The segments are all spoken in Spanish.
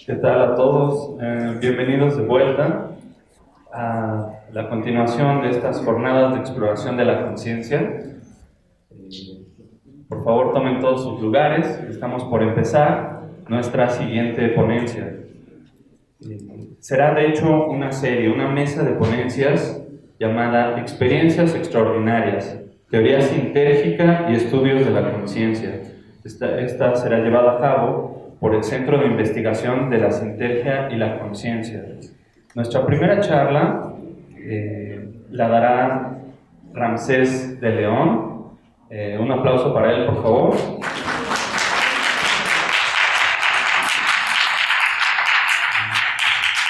¿Qué tal a todos? Bienvenidos de vuelta a la continuación de estas jornadas de exploración de la conciencia. Por favor, tomen todos sus lugares. Estamos por empezar nuestra siguiente ponencia. Será de hecho una serie, una mesa de ponencias llamada Experiencias Extraordinarias, Teoría Sintérgica y Estudios de la Conciencia. Esta será llevada a cabo por el Centro de Investigación de la Sintergia y la Conciencia. Nuestra primera charla la dará Ramsés de León. Un aplauso para él, por favor.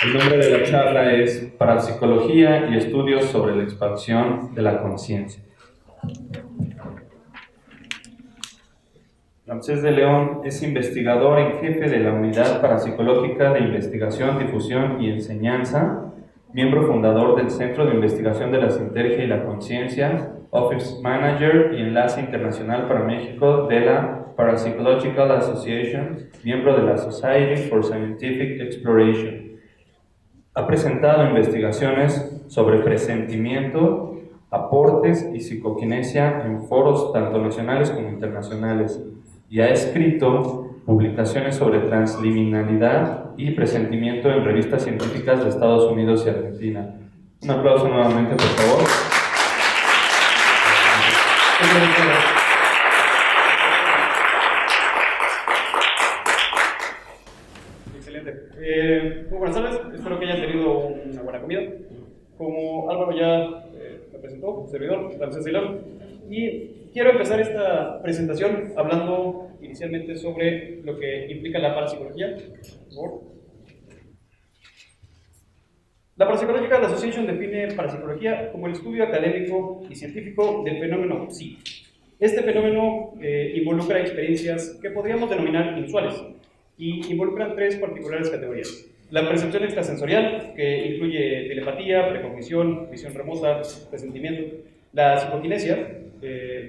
El nombre de la charla es Parapsicología y Estudios sobre la Expansión de la Conciencia. Ramsés de León es investigador en jefe de la Unidad Parapsicológica de Investigación, Difusión y Enseñanza, miembro fundador del Centro de Investigación de la Sintergia y la Conciencia, Office Manager y Enlace Internacional para México de la Parapsychological Association, miembro de la Society for Scientific Exploration. Ha presentado investigaciones sobre presentimiento, aportes y psicoquinesia en foros tanto nacionales como internacionales y ha escrito publicaciones sobre transliminalidad y presentimiento en revistas científicas de Estados Unidos y Argentina. Un aplauso nuevamente, por favor. Excelente. Muy buenas tardes, espero que hayan tenido una buena comida. Como Álvaro ya me presentó, servidor, Ramsés de León, y quiero empezar esta presentación hablando inicialmente sobre lo que implica la parapsicología. Por favor. La Parapsychological Association define parapsicología como el estudio académico y científico del fenómeno psi. Este fenómeno involucra experiencias que podríamos denominar inusuales y involucran tres particulares categorías. La percepción extrasensorial, que incluye telepatía, precognición, visión remota, presentimiento. La psicoquinesia,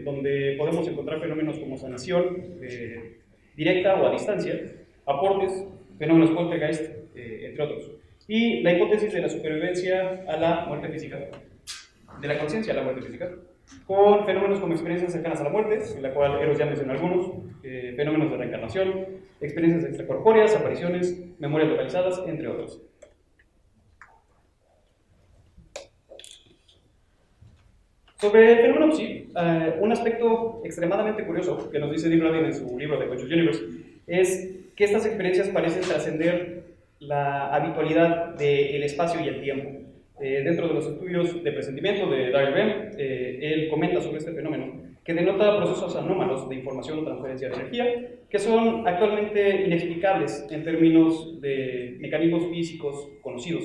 donde podemos encontrar fenómenos como sanación directa o a distancia, aportes, fenómenos poltergeist, entre otros. Y la hipótesis de la supervivencia a la muerte física, de la conciencia a la muerte física, con fenómenos como experiencias cercanas a la muerte, en la cual Eros ya mencionó algunos, fenómenos de reencarnación, experiencias extracorpóreas, apariciones, memorias localizadas, entre otros. Sobre el fenómeno psi, un aspecto extremadamente curioso que nos dice Dean Radin en su libro The Conscious Universe es que estas experiencias parecen trascender la habitualidad del espacio y el tiempo. Dentro de los estudios de presentimiento de Daryl Bem, él comenta sobre este fenómeno que denota procesos anómalos de información o transferencia de energía que son actualmente inexplicables en términos de mecanismos físicos conocidos.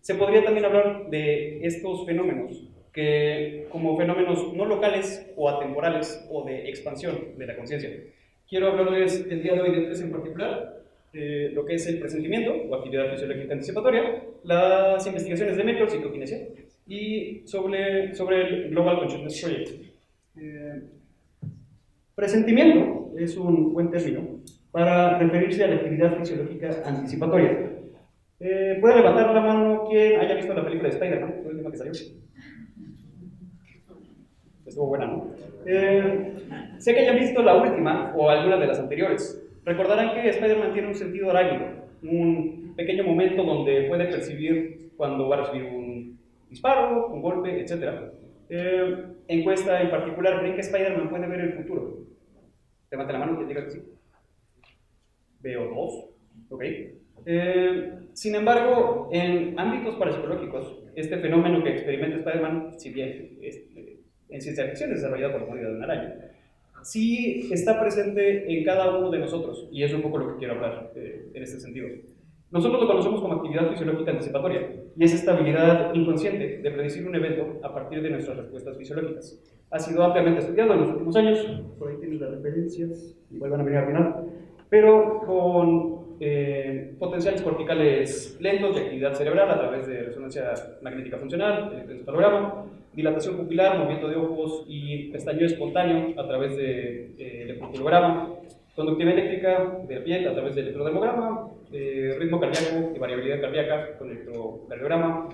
Se podría también hablar de estos fenómenos que como fenómenos no locales o atemporales o de expansión de la conciencia. Quiero hablarles el día de hoy de tres en particular, lo que es el presentimiento o actividad fisiológica anticipatoria, las investigaciones de Metro, psicoquinesia, y sobre el Global Consciousness Project. Presentimiento es un buen término para referirse a la actividad fisiológica anticipatoria. ¿Puede levantar la mano quien haya visto la película de Spider-Man, la última que salió? Estuvo buena, ¿no? Sé que hayan visto la última o algunas de las anteriores. Recordarán que Spider-Man tiene un sentido arácnido, un pequeño momento donde puede percibir cuando va a recibir un disparo, un golpe, etc. Encuesta en particular, ¿creen que Spider-Man puede ver el futuro? Levante la mano quien diga que sí. Veo dos. Ok. Sin embargo, en ámbitos parapsicológicos, este fenómeno que experimenta Spider-Man, si bien en ciencia ficción es desarrollado por la comunidad de una araña, sí está presente en cada uno de nosotros, y es un poco lo que quiero hablar en este sentido. Nosotros lo conocemos como actividad fisiológica anticipatoria, y es esta habilidad inconsciente de predecir un evento a partir de nuestras respuestas fisiológicas. Ha sido ampliamente estudiado en los últimos años, por ahí tienes las referencias, igual van a venir al final, pero con potenciales corticales lentos de actividad cerebral a través de resonancia magnética funcional, electroencefalograma, dilatación pupilar, movimiento de ojos y pestañeo espontáneo a través de electrocardiograma, conductividad eléctrica de la piel a través del electrodermograma, ritmo cardíaco y variabilidad cardíaca con electrocardiograma,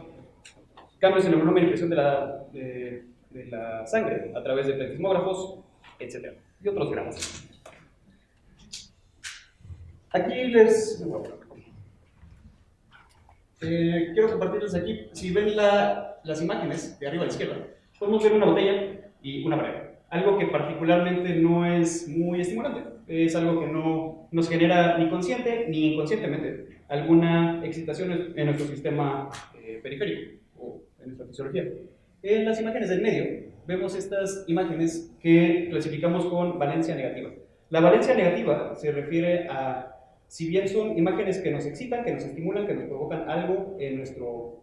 cambios en el volumen y presión de la sangre a través de plethysmógrafos, etc. Y otros grados. Aquí quiero compartirles aquí, si ven las imágenes de arriba a la izquierda, podemos ver una botella y una pared. Algo que particularmente no es muy estimulante, es algo que no nos genera ni consciente ni inconscientemente alguna excitación en nuestro sistema periférico o en nuestra fisiología. En las imágenes del medio vemos estas imágenes que clasificamos con valencia negativa. La valencia negativa se refiere a, si bien son imágenes que nos excitan, que nos estimulan, que nos provocan algo en nuestro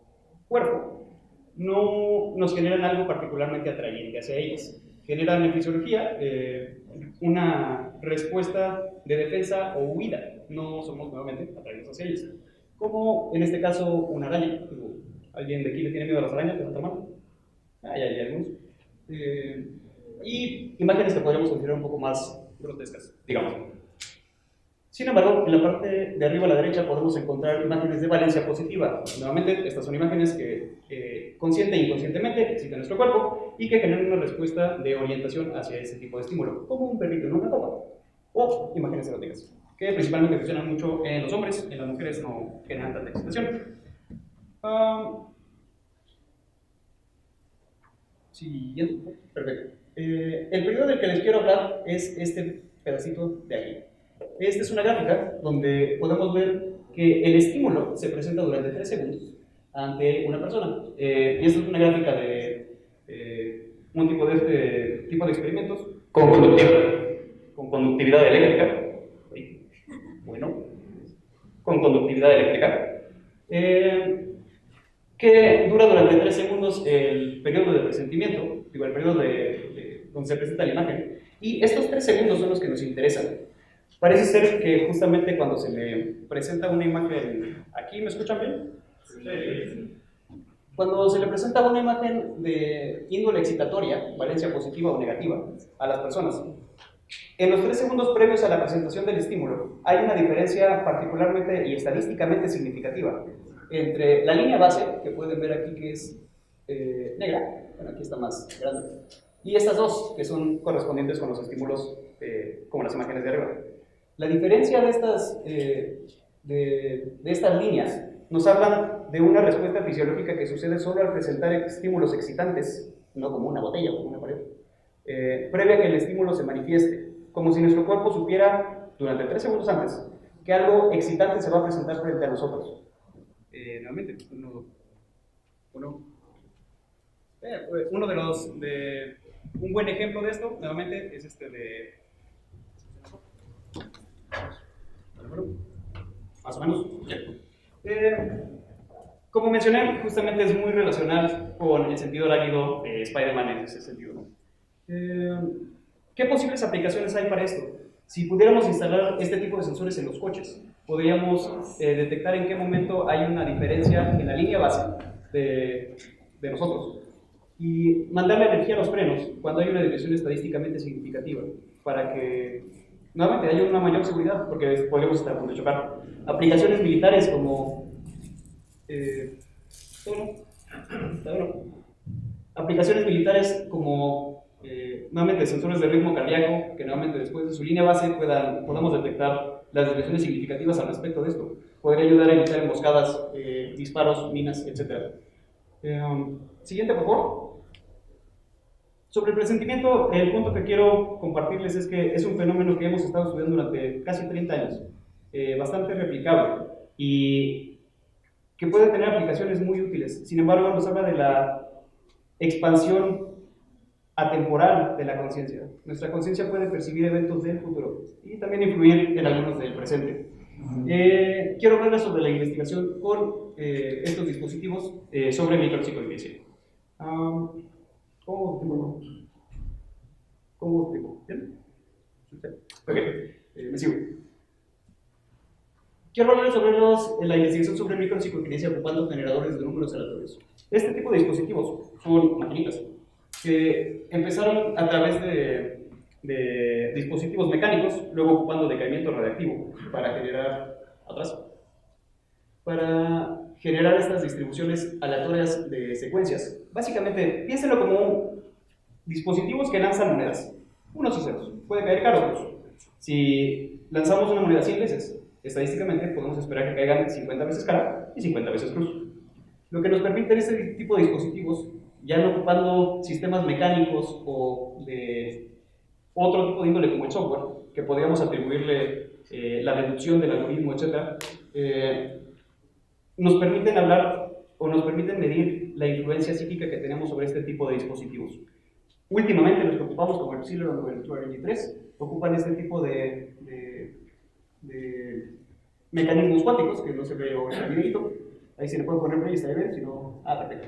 cuerpo, no nos generan algo particularmente atrayente hacia ellas. Generan en fisiología una respuesta de defensa o huida. No somos nuevamente atraídos hacia ellas. Como en este caso una araña. ¿Alguien de aquí le tiene miedo a las arañas? ¿Levanta la mano? Hay algunos. Y imágenes que podríamos considerar un poco más grotescas, digamos. Sin embargo, en la parte de arriba a la derecha podemos encontrar imágenes de valencia positiva. Nuevamente, estas son imágenes que consciente e inconscientemente excitan nuestro cuerpo y que generan una respuesta de orientación hacia ese tipo de estímulo, como un perrito en una copa, o imágenes eróticas, que principalmente funcionan mucho en los hombres, en las mujeres no generan tanta excitación. Siguiente. Perfecto. El periodo del que les quiero hablar es este pedacito de aquí. Esta es una gráfica donde podemos ver que el estímulo se presenta durante 3 segundos ante una persona. Y esta es una gráfica de un tipo de experimentos con conductividad eléctrica. Bueno, con conductividad eléctrica. Que dura durante 3 segundos el periodo de presentimiento, el periodo donde se presenta la imagen, y estos 3 segundos son los que nos interesan. Parece ser que justamente cuando se le presenta una imagen, ¿aquí me escuchan bien? Sí. Cuando se le presenta una imagen de índole excitatoria, valencia positiva o negativa, a las personas, en los 3 segundos previos a la presentación del estímulo, hay una diferencia particularmente y estadísticamente significativa entre la línea base, que pueden ver aquí que es negra, bueno, aquí está más grande, y estas dos, que son correspondientes con los estímulos, como las imágenes de arriba. La diferencia de estas líneas nos hablan de una respuesta fisiológica que sucede solo al presentar estímulos excitantes, no como una botella o como una pared, previa a que el estímulo se manifieste, como si nuestro cuerpo supiera, durante 3 segundos antes, que algo excitante se va a presentar frente a nosotros. Nuevamente, un buen ejemplo de esto, nuevamente, es este de... Más o menos. Como mencioné, justamente es muy relacional con el sentido arácnido de Spider-Man en ese sentido, ¿no? ¿Qué posibles aplicaciones hay para esto? Si pudiéramos instalar este tipo de sensores en los coches, podríamos detectar en qué momento hay una diferencia en la línea base de nosotros y mandarle energía a los frenos cuando hay una desviación estadísticamente significativa para que nuevamente haya una mayor seguridad, porque podríamos estar a punto de chocar. Aplicaciones militares como aplicaciones militares como nuevamente sensores de ritmo cardíaco, que nuevamente después de su línea base podamos detectar las desviaciones significativas al respecto de esto. Podría ayudar a evitar emboscadas, disparos, minas, etc. Siguiente, por favor. Sobre el presentimiento, el punto que quiero compartirles es que es un fenómeno que hemos estado estudiando durante casi 30 años, bastante replicable y que puede tener aplicaciones muy útiles. Sin embargo, nos habla de la expansión atemporal de la conciencia. Nuestra conciencia puede percibir eventos del futuro y también influir en algunos del presente. Quiero hablarles sobre la investigación con estos dispositivos sobre micropsicoquinesia. ¿Cómo explico? ¿Bien? Ok, me sigo. Quiero hablarles sobre la investigación sobre micropsicoquinesia ocupando generadores de números aleatorios. Este tipo de dispositivos son maquinitas que empezaron a través de dispositivos mecánicos, luego ocupando decaimiento radiactivo para generar estas distribuciones aleatorias de secuencias. Básicamente, piénsenlo como dispositivos que lanzan monedas, unos y ceros, puede caer cara o cruz. Si lanzamos una moneda 100 veces, estadísticamente podemos esperar que caigan 50 veces cara y 50 veces cruz. Lo que nos permite este tipo de dispositivos, ya no ocupando sistemas mecánicos o de otro tipo de índole como el software, que podríamos atribuirle la reducción del algoritmo, etc., nos permiten hablar o nos permiten medir la influencia psíquica que tenemos sobre este tipo de dispositivos. Últimamente los que ocupamos, como el Celeron o el TrueNG3, ocupan este tipo de mecanismos cuánticos, que no se ve en el videito. Ahí se le puede poner play y está bien, si no... perfecto.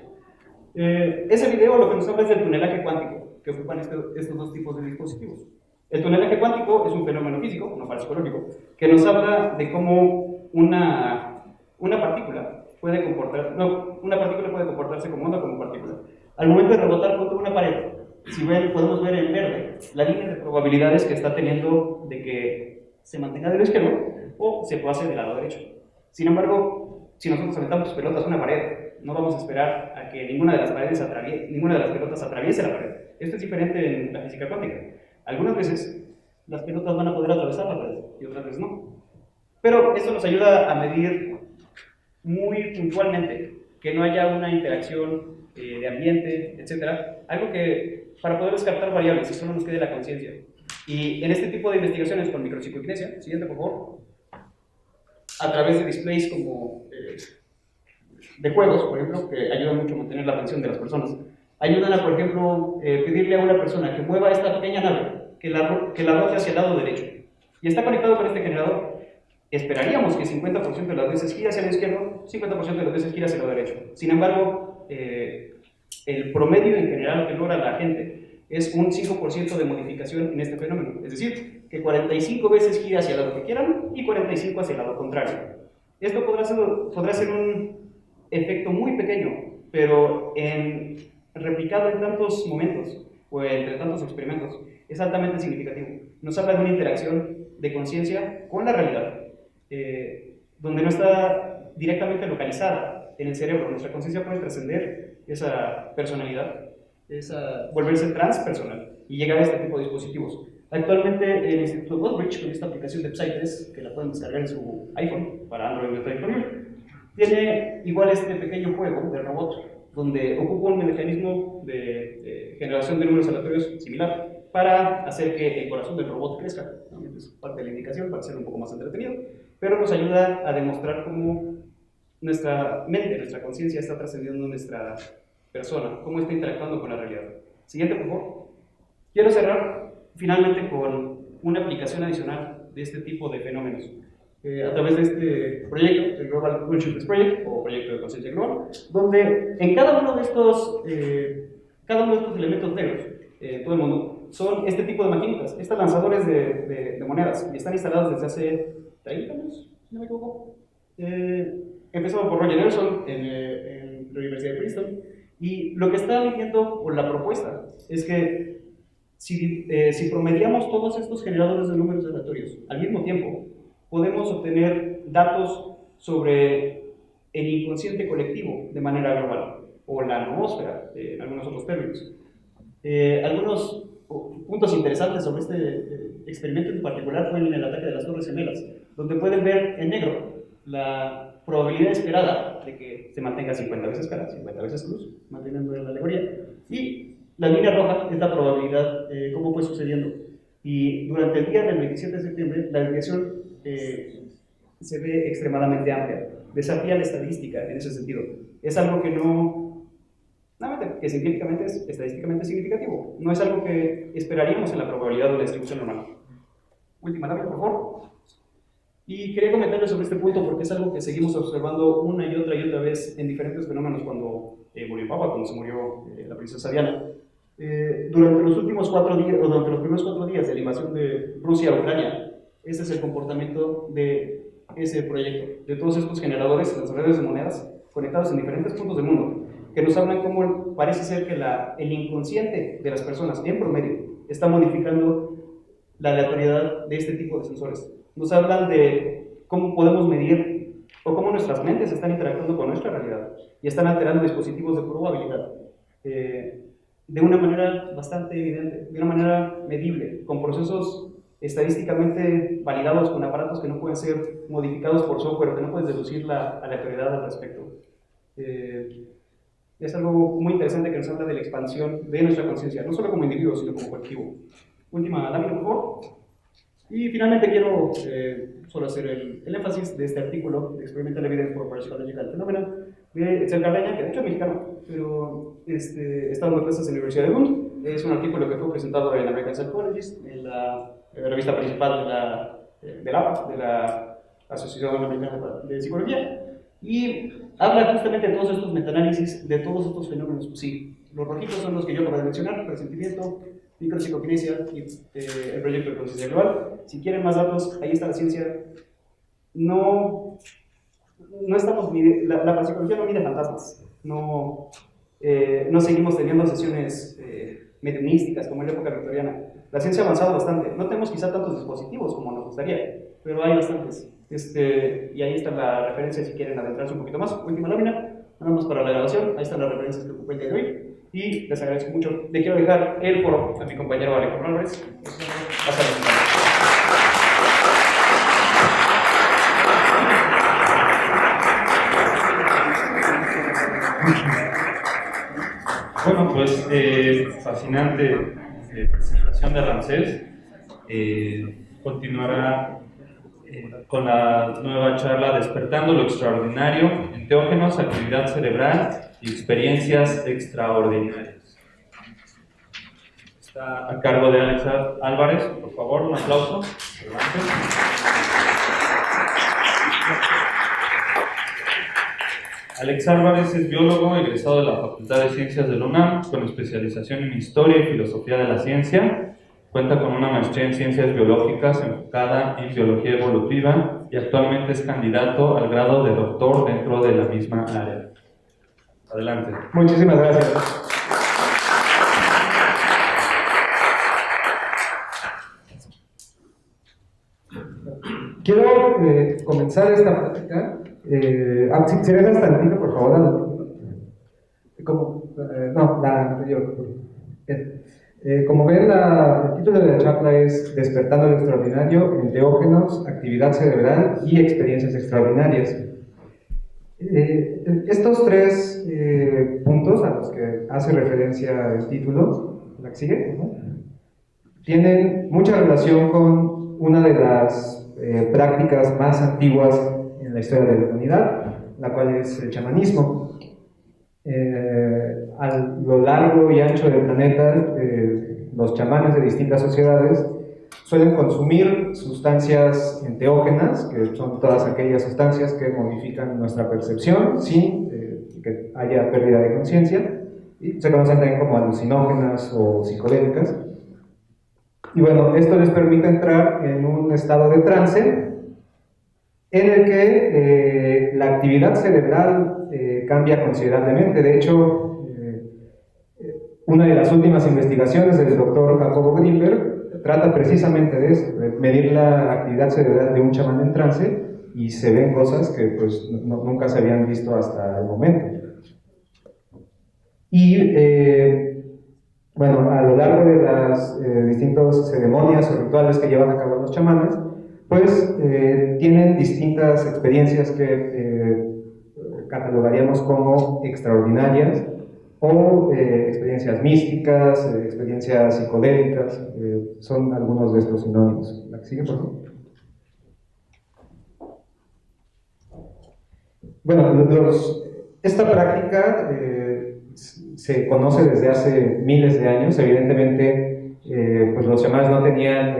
Ese video lo que nos habla es del tunelaje cuántico, que ocupan estos dos tipos de dispositivos. El tunelaje cuántico es un fenómeno físico, no parapsicológico, que nos habla de cómo una partícula puede comportarse como onda o como partícula. Al momento de rebotar contra una pared, si ven, podemos ver en verde la línea de probabilidades que está teniendo de que se mantenga del izquierdo o se pase del lado derecho. Sin embargo, si nosotros aventamos pelotas a una pared, no vamos a esperar a que ninguna de las pelotas atraviese la pared. Esto es diferente en la física cuántica. Algunas veces las pelotas van a poder atravesar la pared y otras veces no. Pero esto nos ayuda a medir muy puntualmente que no haya una interacción de ambiente, etc. Algo que, para poder descartar variables, y solo nos quede la conciencia. Y en este tipo de investigaciones con micropsicoquinesia, siguiente por favor, a través de displays como de juegos, por ejemplo, que ayudan mucho a mantener la atención de las personas, ayudan a, por ejemplo, pedirle a una persona que mueva esta pequeña nave, que la rote hacia el lado derecho, y está conectado con este generador. Esperaríamos que 50% de las veces gira hacia el izquierdo, 50% de las veces gira hacia el derecho. Sin embargo, el promedio en general que logra la gente es un 5% de modificación en este fenómeno. Es decir, que 45 veces gira hacia el lado que quieran y 45 hacia el lado contrario. Esto podrá ser un efecto muy pequeño, pero replicado en tantos momentos o entre tantos experimentos, es altamente significativo. Nos habla de una interacción de conciencia con la realidad, donde no está directamente localizada en el cerebro. Nuestra conciencia puede trascender esa personalidad, volverse transpersonal y llegar a este tipo de dispositivos. Actualmente el Instituto Goldrich, con esta aplicación de Psy3, que la pueden descargar en su iPhone, para Android no está disponible, tiene igual este pequeño juego de robot, donde ocupa un mecanismo de generación de números aleatorios similar para hacer que el corazón del robot crezca. Es parte de la indicación para ser un poco más entretenido, pero nos ayuda a demostrar cómo nuestra mente, nuestra conciencia está trascendiendo nuestra persona, cómo está interactuando con la realidad. Siguiente, por favor. Quiero cerrar finalmente con una aplicación adicional de este tipo de fenómenos. A través de este proyecto, el Global Consciousness Project, o Proyecto de Conciencia Global, donde en cada uno de estos elementos negros, todo el mundo, son este tipo de maquinitas, estos lanzadores de monedas, y están instalados desde hace 30 años, si no me equivoco. Empezó por Roger Nelson en la Universidad de Princeton, y lo que está diciendo, o la propuesta, es que si promediamos todos estos generadores de números aleatorios al mismo tiempo, podemos obtener datos sobre el inconsciente colectivo de manera global, o la noósfera, en algunos otros términos. Algunos puntos interesantes sobre este experimento en particular fue en el ataque de las Torres Gemelas, donde pueden ver en negro la probabilidad esperada de que se mantenga 50 veces cara, 50 veces cruz, manteniendo la alegoría, y la línea roja es la probabilidad, cómo fue sucediendo. Y durante el día del 27 de septiembre, la desviación se ve extremadamente amplia, desafía la estadística en ese sentido. Es algo que que científicamente es estadísticamente significativo, no es algo que esperaríamos en la probabilidad de la distribución normal. Última lámina, por favor. Y quería comentarles sobre este punto porque es algo que seguimos observando una y otra vez en diferentes fenómenos cuando murió el Papa, cuando se murió la princesa Diana. Durante los últimos 4 días, o durante los primeros 4 días de la invasión de Rusia a Ucrania, este es el comportamiento de ese proyecto, de todos estos generadores, las redes de monedas, conectados en diferentes puntos del mundo, que nos hablan cómo parece ser que el inconsciente de las personas, en promedio, está modificando la aleatoriedad de este tipo de sensores. Nos hablan de cómo podemos medir o cómo nuestras mentes están interactuando con nuestra realidad y están alterando dispositivos de probabilidad de una manera bastante evidente, de una manera medible, con procesos estadísticamente validados con aparatos que no pueden ser modificados por software, que no puedes deducir la aleatoriedad al respecto. Es algo muy interesante que nos habla de la expansión de nuestra conciencia, no solo como individuo, sino como colectivo. Última lámina, por favor. Y finalmente quiero solo hacer el énfasis de este artículo de Experimental Evidence for Parapsychological Phenomena de Etzel Carleña, que de hecho es mexicano, pero está dando clases en la Universidad de Lund. Es un artículo que fue presentado en American Psychologist, en la revista principal de la Asociación Americana de Psicología, y habla justamente de todos estos metaanálisis, de todos estos fenómenos. Sí, los rojitos son los que yo acabo de mencionar: presentimiento, micropsicoquinesia y el proyecto de conciencia global. Si quieren más datos, ahí está la ciencia. No estamos la parapsicología no mide fantasmas. No seguimos teniendo sesiones mediunísticas como en la época victoriana. La ciencia ha avanzado bastante. No tenemos quizá tantos dispositivos como nos gustaría, pero hay bastantes. Y ahí está la referencia si quieren adentrarse un poquito más. Última lámina, nada más para la grabación. Ahí están las referencias que ocupé el día de hoy. Y les agradezco mucho. Le quiero dejar el foro a mi compañero Alejandro Álvarez. Bueno, pues fascinante presentación de Ramsés. Continuará con la nueva charla Despertando lo Extraordinario, Enteógenos, Actividad Cerebral y Experiencias Extraordinarias. Está a cargo de Alex Álvarez. Por favor, un aplauso. Adelante. Alex Álvarez es biólogo egresado de la Facultad de Ciencias de la UNAM, con especialización en Historia y Filosofía de la Ciencia. Cuenta con una maestría en Ciencias Biológicas enfocada en Biología Evolutiva y actualmente es candidato al grado de doctor dentro de la misma área. Adelante. Muchísimas gracias. Quiero comenzar esta plática. Si regresas tantito, por favor. No, la anterior. Como ven, el título de la charla es Despertando lo Extraordinario, Enteógenos, Actividad Cerebral y Experiencias Extraordinarias. Estos 3 puntos a los que hace referencia el título, ¿la que sigue? Tienen mucha relación con una de las prácticas más antiguas en la historia de la humanidad, la cual es el chamanismo. A lo largo y ancho del planeta, los chamanes de distintas sociedades suelen consumir sustancias enteógenas, que son todas aquellas sustancias que modifican nuestra percepción sin que haya pérdida de conciencia, y se conocen también como alucinógenas o psicodélicas. Y bueno, esto les permite entrar en un estado de trance en el que la actividad cerebral cambia considerablemente. De hecho, una de las últimas investigaciones del doctor Jacobo Grinberg trata precisamente de eso, de medir la actividad cerebral de un chamán en trance, y se ven cosas que pues, nunca se habían visto hasta el momento. Y bueno, a lo largo de las distintas ceremonias o rituales que llevan a cabo los chamanes, pues tienen distintas experiencias que catalogaríamos como extraordinarias, o experiencias místicas, experiencias psicodélicas, son algunos de estos sinónimos. ¿La que sigue, por favor? Bueno, esta práctica se conoce desde hace miles de años. Evidentemente, pues los chamanes no tenían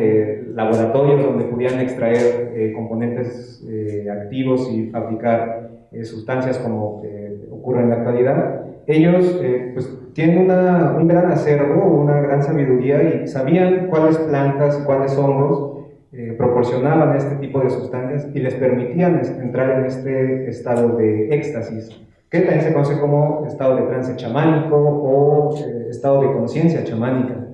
laboratorios donde pudieran extraer componentes activos y fabricar sustancias como ocurre en la actualidad. Ellos pues, tienen un gran acervo, una gran sabiduría y sabían cuáles plantas, cuáles hongos proporcionaban este tipo de sustancias y les permitían entrar en este estado de éxtasis, que también se conoce como estado de trance chamánico o estado de conciencia chamánica,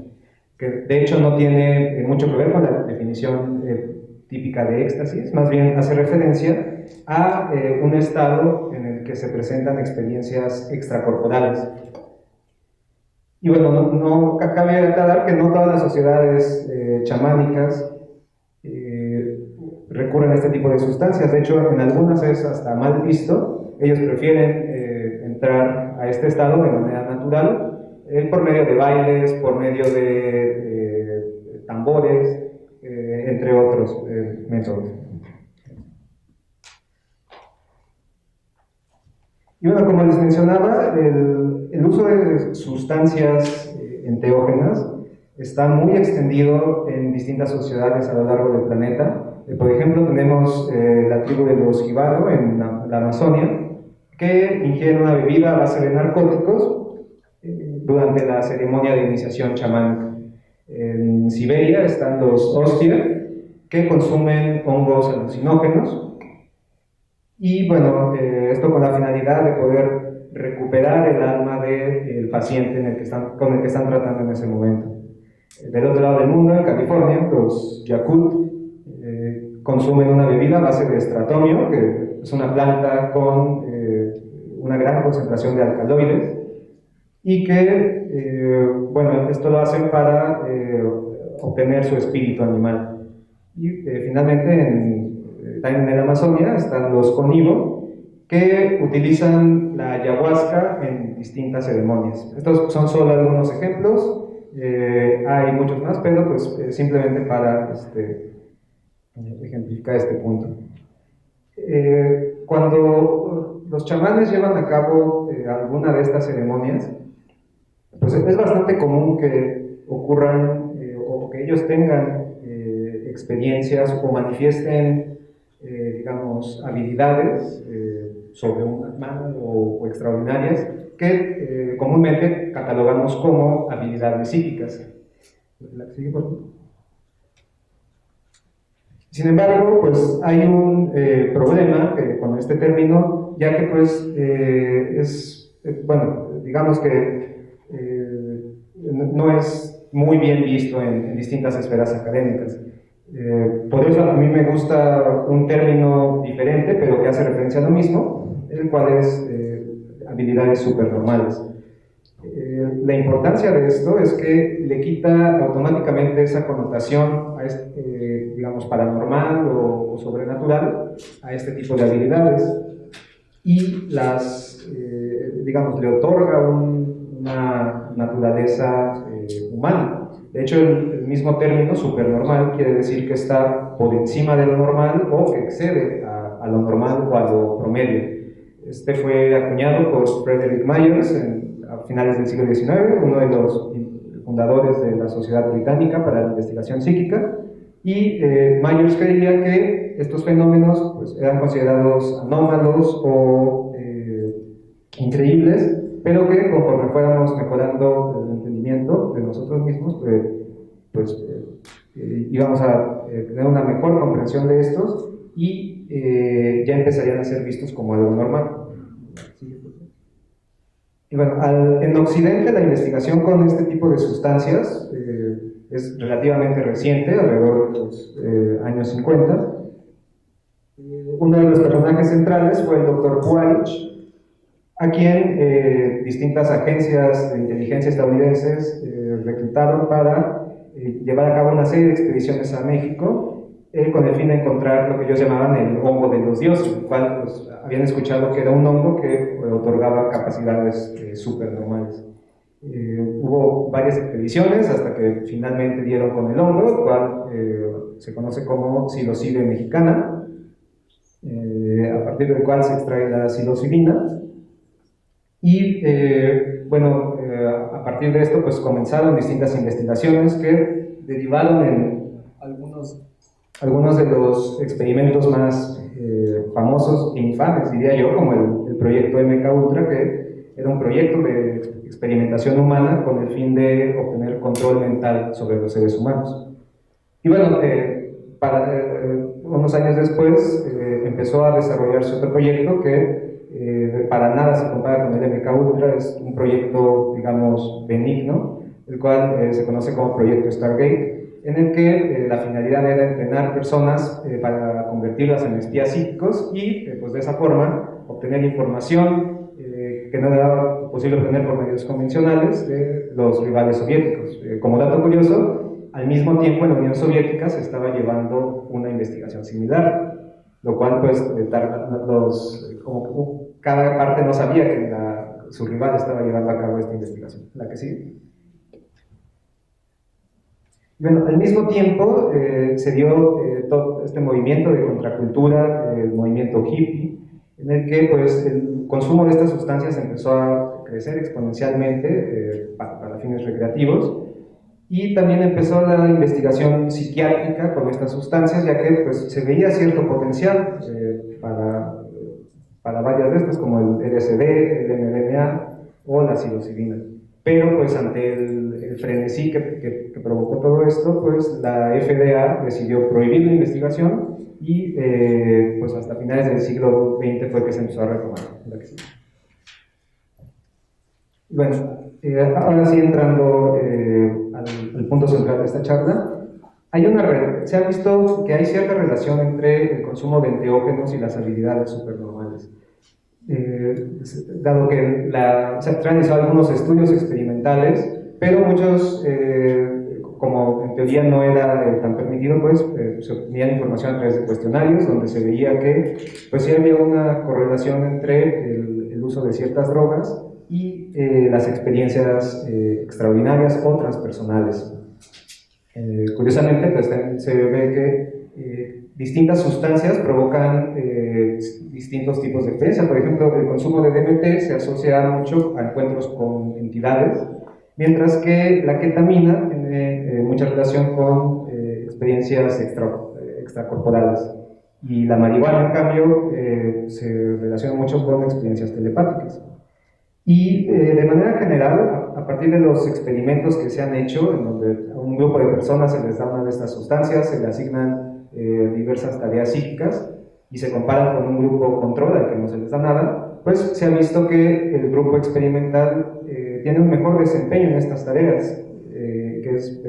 que de hecho no tiene mucho que ver con la definición típica de éxtasis, más bien hace referencia a un estado en el que se presentan experiencias extracorporales. Y bueno, no cabe aclarar que no todas las sociedades chamánicas recurren a este tipo de sustancias. De hecho, en algunas es hasta mal visto. Ellos prefieren entrar a este estado de manera natural, por medio de bailes, por medio de tambores, entre otros métodos. Y bueno, como les mencionaba, el uso de sustancias enteógenas está muy extendido en distintas sociedades a lo largo del planeta. Por ejemplo, tenemos la tribu de los Jibaro en la Amazonia, que ingieren una bebida a base de narcóticos durante la ceremonia de iniciación chamánica. En Siberia están los Ostia, que consumen hongos alucinógenos. Y bueno, esto con la finalidad de poder recuperar el alma del paciente con el que están tratando en ese momento. Del otro lado del mundo, en California, los Yakut consumen una bebida a base de estratomio, que es una planta con una gran concentración de alcaloides, y que, bueno, esto lo hacen para obtener su espíritu animal. Y finalmente, también en el Amazonia están los Conibo, que utilizan la ayahuasca en distintas ceremonias. Estos son solo algunos ejemplos. Hay muchos más, pero pues simplemente para ejemplificar este punto. Cuando los chamanes llevan a cabo alguna de estas ceremonias, pues es bastante común que ocurran o que ellos tengan experiencias o manifiesten, digamos, habilidades sobrehumanas o extraordinarias que comúnmente catalogamos como habilidades psíquicas. Sin embargo, pues hay un problema con este término, ya que pues bueno, digamos que no es muy bien visto en distintas esferas académicas. Por eso a mí me gusta un término diferente, pero que hace referencia a lo mismo, el cual es habilidades supernormales. La importancia de esto es que le quita automáticamente esa connotación a digamos, paranormal o sobrenatural a este tipo de habilidades y digamos, le otorga una naturaleza humana. De hecho, el mismo término supernormal quiere decir que está por encima de lo normal o que excede a lo normal o a lo promedio. Este fue acuñado por Frederick Myers a finales del siglo XIX, uno de los fundadores de la Sociedad Británica para la Investigación Psíquica, y Myers creía que estos fenómenos pues, eran considerados anómalos o increíbles, pero que conforme fuéramos mejorando el entendimiento de nosotros mismos, pues íbamos a tener una mejor comprensión de estos y ya empezarían a ser vistos como algo normal. Y bueno, en Occidente la investigación con este tipo de sustancias es relativamente reciente, alrededor de los años 50. Uno de los personajes centrales fue el Dr. Quaritch, a quien distintas agencias de inteligencia estadounidenses reclutaron para llevar a cabo una serie de expediciones a México con el fin de encontrar lo que ellos llamaban el hongo de los dioses, el cual pues, habían escuchado que era un hongo que otorgaba capacidades supernormales. Hubo varias expediciones hasta que finalmente dieron con el hongo, el cual se conoce como psilocibe mexicana, a partir del cual se extrae la psilocibina. Y bueno, a partir de esto pues comenzaron distintas investigaciones que derivaron en algunos algunos de los experimentos más famosos e infames, diría yo, como el proyecto MK Ultra, que era un proyecto de experimentación humana con el fin de obtener control mental sobre los seres humanos. Y bueno, unos años después empezó a desarrollarse otro proyecto que para nada se compara con el MK Ultra, es un proyecto, digamos, benigno, el cual se conoce como Proyecto Stargate, en el que la finalidad era entrenar personas para convertirlas en espías psíquicos y pues de esa forma obtener información que no era posible obtener por medios convencionales de los rivales soviéticos. Como dato curioso, al mismo tiempo en la Unión Soviética se estaba llevando una investigación similar, lo cual pues como cada parte no sabía que su rival estaba llevando a cabo esta investigación. ¿La que sigue? Bueno, al mismo tiempo se dio todo este movimiento de contracultura, el movimiento hippie, en el que pues, el consumo de estas sustancias empezó a crecer exponencialmente para fines recreativos, y también empezó la investigación psiquiátrica con estas sustancias, ya que pues, se veía cierto potencial para varias de estas, como el LSD, el MDMA o la psilocibina. Pero pues ante el frenesí que provocó todo esto, pues la FDA decidió prohibir la investigación y pues hasta finales del siglo XX fue que se empezó a retomar. Bueno, ahora sí entrando al punto central de esta charla, se ha visto que hay cierta relación entre el consumo de enteógenos y las habilidades supernormales. Dado que se han realizado algunos estudios experimentales, pero muchos, como en teoría no era tan permitido, pues se obtenía información a través de cuestionarios donde se veía que pues sí había una correlación entre el uso de ciertas drogas y las experiencias extraordinarias o transpersonales. Curiosamente, pues, se ve que distintas sustancias provocan distintos tipos de experiencia. Por ejemplo, el consumo de DMT se asocia mucho a encuentros con entidades, mientras que la ketamina tiene mucha relación con experiencias extracorporales. Y la marihuana, en cambio, se relaciona mucho con experiencias telepáticas. Y de manera general, a partir de los experimentos que se han hecho, en donde a un grupo de personas se les da una de estas sustancias, se le asignan diversas tareas psíquicas y se comparan con un grupo control al que no se les da nada, pues se ha visto que el grupo experimental tiene un mejor desempeño en estas tareas, que es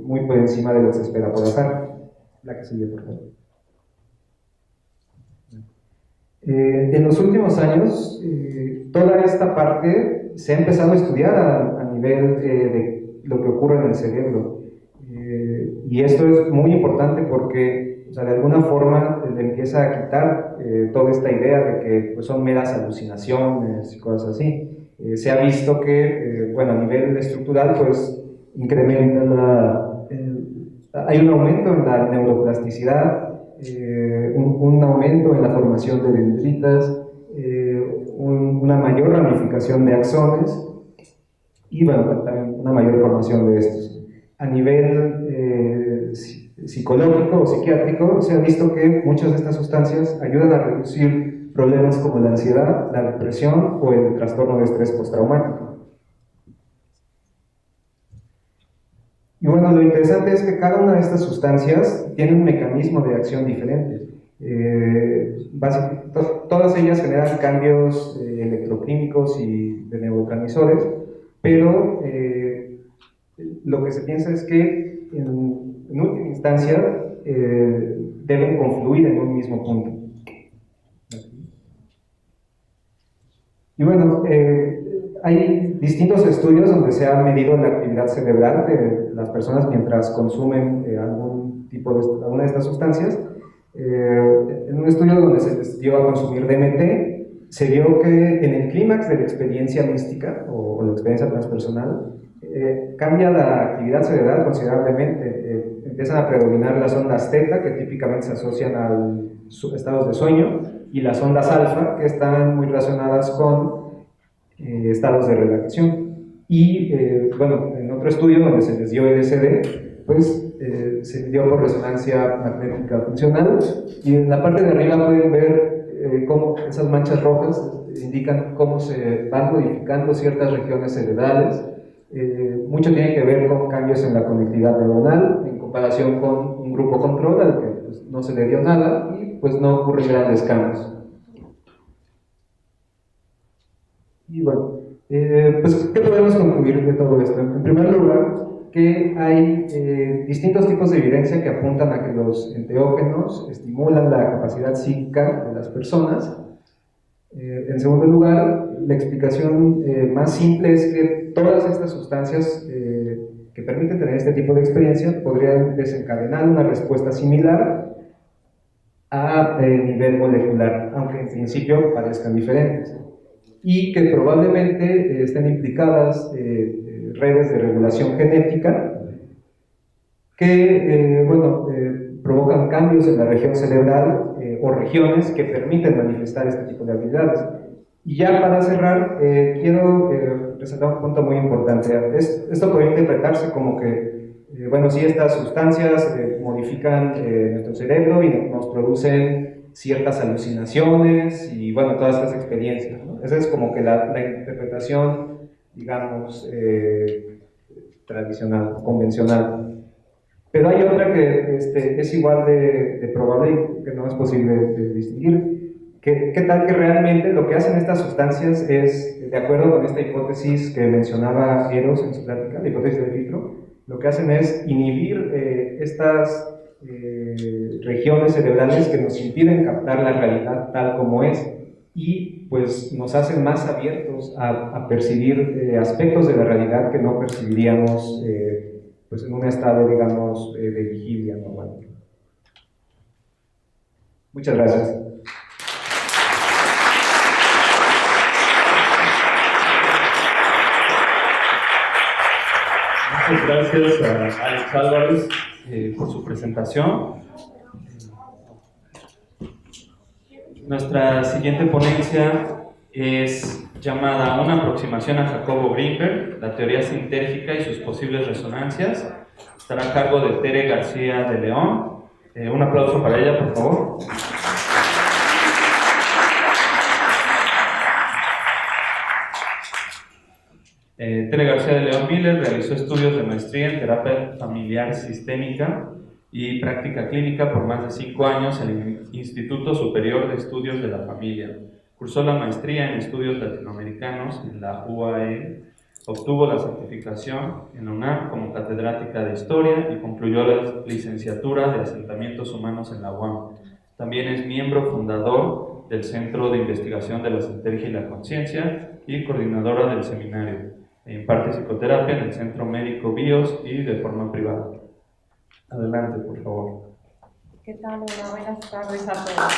muy por encima de lo que se espera por azar. La que sigue, por favor. En los últimos años, toda esta parte se ha empezado a estudiar a nivel de lo que ocurre en el cerebro. Y esto es muy importante porque, o sea, de alguna forma le empieza a quitar toda esta idea de que pues, son meras alucinaciones y cosas así. Se ha visto que, bueno, a nivel estructural, pues incrementa hay un aumento en la neuroplasticidad, un aumento en la formación de dendritas, una mayor ramificación de axones y bueno, también una mayor formación de estos. A nivel psicológico o psiquiátrico se ha visto que muchas de estas sustancias ayudan a reducir problemas como la ansiedad, la depresión o el trastorno de estrés postraumático. Y bueno, lo interesante es que cada una de estas sustancias tiene un mecanismo de acción diferente. Todas ellas generan cambios electroquímicos y de neurotransmisores, pero lo que se piensa es que en última instancia deben confluir en un mismo punto. Y bueno, hay distintos estudios donde se ha medido la actividad cerebral de las personas mientras consumen alguna de estas sustancias. En un estudio donde se les dio a consumir DMT, se vio que en el clímax de la experiencia mística o la experiencia transpersonal, cambia la actividad cerebral considerablemente. Empiezan a predominar las ondas teta, que típicamente se asocian a estados de sueño, y las ondas alfa, que están muy relacionadas con estados de relajación. Y bueno, en otro estudio donde se les dio LSD, pues se midió por resonancia magnética funcional, y en la parte de arriba pueden ver cómo esas manchas rojas indican cómo se van modificando ciertas regiones cerebrales. Mucho tiene que ver con cambios en la conectividad neuronal en comparación con un grupo control al que pues, no se le dio nada y pues no ocurren grandes cambios. Y bueno, pues, ¿qué podemos concluir de todo esto? En primer lugar, que hay distintos tipos de evidencia que apuntan a que los enteógenos estimulan la capacidad psíquica de las personas. En segundo lugar, la explicación más simple es que todas estas sustancias que permiten tener este tipo de experiencia podrían desencadenar una respuesta similar a nivel molecular, aunque en principio parezcan diferentes, y que probablemente estén implicadas redes de regulación genética que provocan cambios en la región cerebral o regiones que permiten manifestar este tipo de habilidades. Y ya para cerrar, quiero presentar un punto muy importante. Esto puede interpretarse como que, sí, estas sustancias modifican nuestro cerebro y nos producen ciertas alucinaciones y, todas estas experiencias, ¿no? Esa es como que la interpretación, digamos, tradicional, convencional. Pero hay otra que es igual de probable y que no es posible de distinguir. ¿Qué tal que realmente lo que hacen estas sustancias es, de acuerdo con esta hipótesis que mencionaba Eros en su plática, la hipótesis del filtro, lo que hacen es inhibir estas regiones cerebrales que nos impiden captar la realidad tal como es y pues nos hacen más abiertos a percibir aspectos de la realidad que no percibiríamos pues en un estado, digamos, de vigilia normal. Muchas gracias. Muchas gracias a Alex Álvarez por su presentación. Nuestra siguiente ponencia es llamada Una aproximación a Jacobo Grinberg, la teoría sintérgica y sus posibles resonancias. Estará a cargo de Tere García de León. Un aplauso para ella, por favor. Tere García de León Miller realizó estudios de maestría en terapia familiar sistémica y práctica clínica por más de 5 años en el Instituto Superior de Estudios de la Familia. Cursó la maestría en estudios latinoamericanos en la UAE, obtuvo la certificación en la UNAM como catedrática de Historia y concluyó la licenciatura de Asentamientos Humanos en la UAM. También es miembro fundador del Centro de Investigación de la Sintergia y la Conciencia y coordinadora del seminario. Imparte psicoterapia en el Centro Médico BIOS y de forma privada. Adelante, por favor. ¿Qué tal? Hola, buenas tardes a todos.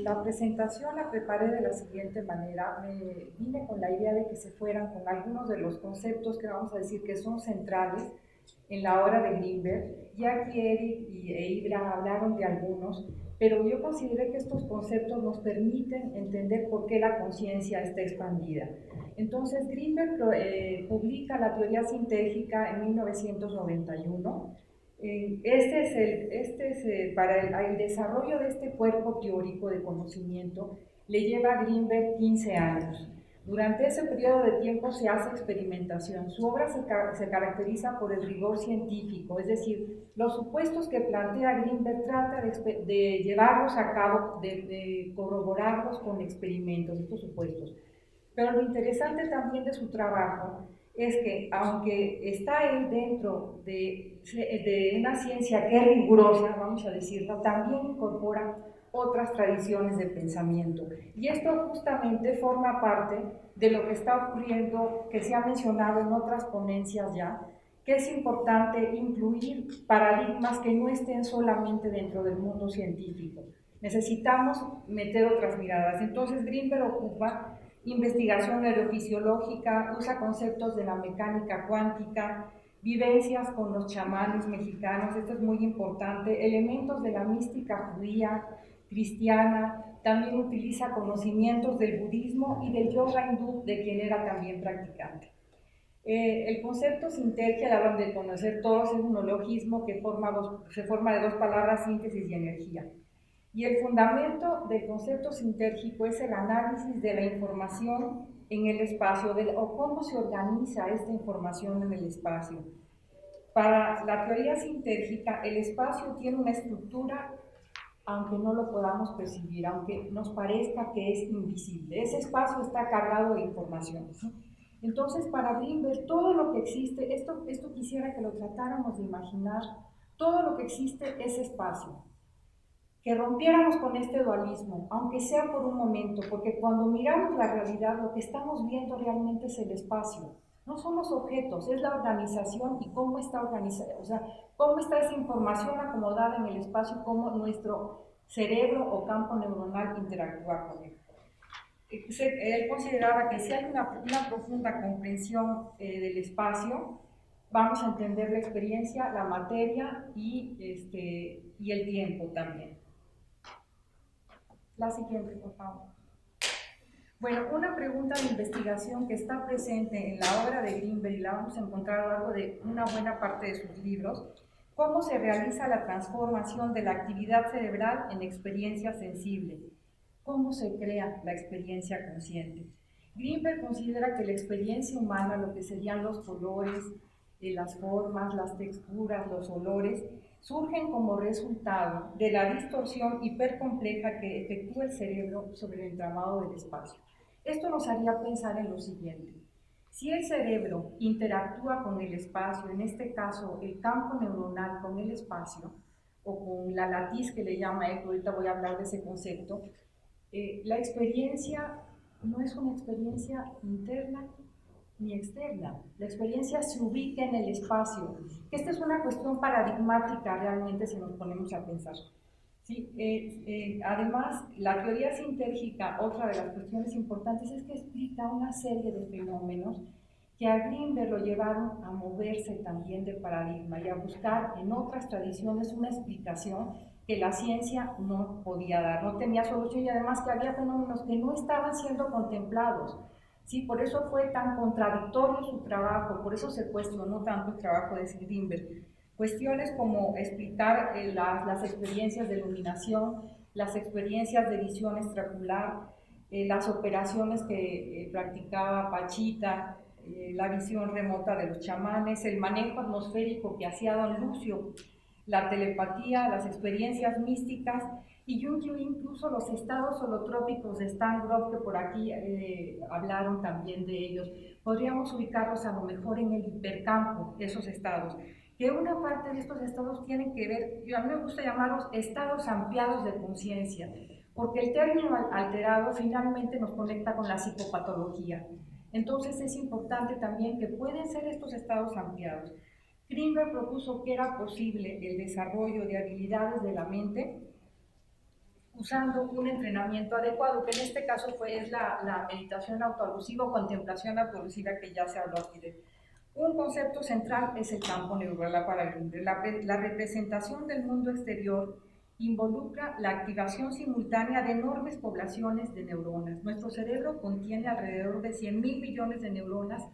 La presentación la preparé de la siguiente manera. Me vine con la idea de que se fueran con algunos de los conceptos que vamos a decir que son centrales en la obra de Grinberg. Ya aquí Eric e Ibra hablaron de algunos, pero yo consideré que estos conceptos nos permiten entender por qué la conciencia está expandida. Entonces, Grinberg publica la teoría sintérgica en 1991. Para el desarrollo de este cuerpo teórico de conocimiento le lleva a Grinberg 15 años. Durante ese periodo de tiempo se hace experimentación. Su obra se caracteriza por el rigor científico, es decir, los supuestos que plantea Grinberg trata de llevarlos a cabo, de corroborarlos con experimentos, estos supuestos. Pero lo interesante también de su trabajo es que, aunque está él dentro de una ciencia que es rigurosa, vamos a decirlo, también incorpora otras tradiciones de pensamiento. Y esto justamente forma parte de lo que está ocurriendo, que se ha mencionado en otras ponencias ya, que es importante incluir paradigmas que no estén solamente dentro del mundo científico. Necesitamos meter otras miradas. Entonces Grinberg ocupa investigación neurofisiológica, usa conceptos de la mecánica cuántica, vivencias con los chamanes mexicanos, esto es muy importante, elementos de la mística judía, cristiana, también utiliza conocimientos del budismo y del yoga hindú, de quien era también practicante. El concepto sintergia, hablan de conocer todos, es un neologismo que se forma de dos palabras, síntesis y energía. Y el fundamento del concepto sintérgico es el análisis de la información en el espacio, o cómo se organiza esta información en el espacio. Para la teoría sintérgica, el espacio tiene una estructura, aunque no lo podamos percibir, aunque nos parezca que es invisible. Ese espacio está cargado de información, ¿sí? Entonces, para Greenberg, todo lo que existe, esto quisiera que lo tratáramos de imaginar, todo lo que existe es espacio. Que rompiéramos con este dualismo, aunque sea por un momento, porque cuando miramos la realidad, lo que estamos viendo realmente es el espacio. No son los objetos, es la organización y cómo está organizada, o sea, cómo está esa información acomodada en el espacio, cómo nuestro cerebro o campo neuronal interactúa con él. Él consideraba que si hay una profunda comprensión del espacio, vamos a entender la experiencia, la materia y el tiempo también. La siguiente, por favor. Bueno, una pregunta de investigación que está presente en la obra de Greenberg y la vamos a encontrar a lo largo de una buena parte de sus libros: ¿cómo se realiza la transformación de la actividad cerebral en experiencia sensible? ¿Cómo se crea la experiencia consciente? Greenberg considera que la experiencia humana, lo que serían los colores, las formas, las texturas, los olores, surgen como resultado de la distorsión hipercompleja que efectúa el cerebro sobre el entramado del espacio. Esto nos haría pensar en lo siguiente: si el cerebro interactúa con el espacio, en este caso el campo neuronal con el espacio, o con la latiz que le llama él, ahorita voy a hablar de ese concepto, la experiencia no es una experiencia interna ni externa. La experiencia se ubica en el espacio. Esta es una cuestión paradigmática realmente si nos ponemos a pensar. ¿Sí? Además, la teoría sintérgica, otra de las cuestiones importantes, es que explica una serie de fenómenos que a Greenberg lo llevaron a moverse también de paradigma y a buscar en otras tradiciones una explicación que la ciencia no podía dar, no tenía solución, y además que había fenómenos que no estaban siendo contemplados. Sí, por eso fue tan contradictorio su trabajo, por eso se cuestionó tanto el trabajo de Greenberg. Cuestiones como explicar las experiencias de iluminación, las experiencias de visión extraocular, las operaciones que practicaba Pachita, la visión remota de los chamanes, el manejo atmosférico que hacía Don Lucio, la telepatía, las experiencias místicas, y yo incluí incluso los estados holotrópicos de Stan Grof, que por aquí hablaron también de ellos. Podríamos ubicarlos a lo mejor en el hipercampo, esos estados, que una parte de estos estados tienen que ver, a mí me gusta llamarlos estados ampliados de conciencia, porque el término alterado finalmente nos conecta con la psicopatología. Entonces es importante también que pueden ser estos estados ampliados. Greenberg propuso que era posible el desarrollo de habilidades de la mente usando un entrenamiento adecuado, que en este caso es la meditación autoalusiva o contemplación autoalusiva, que ya se habló aquí de. Un concepto central es el campo neuronal para Greenberg. La representación del mundo exterior involucra la activación simultánea de enormes poblaciones de neuronas. Nuestro cerebro contiene alrededor de 100.000 millones de neuronas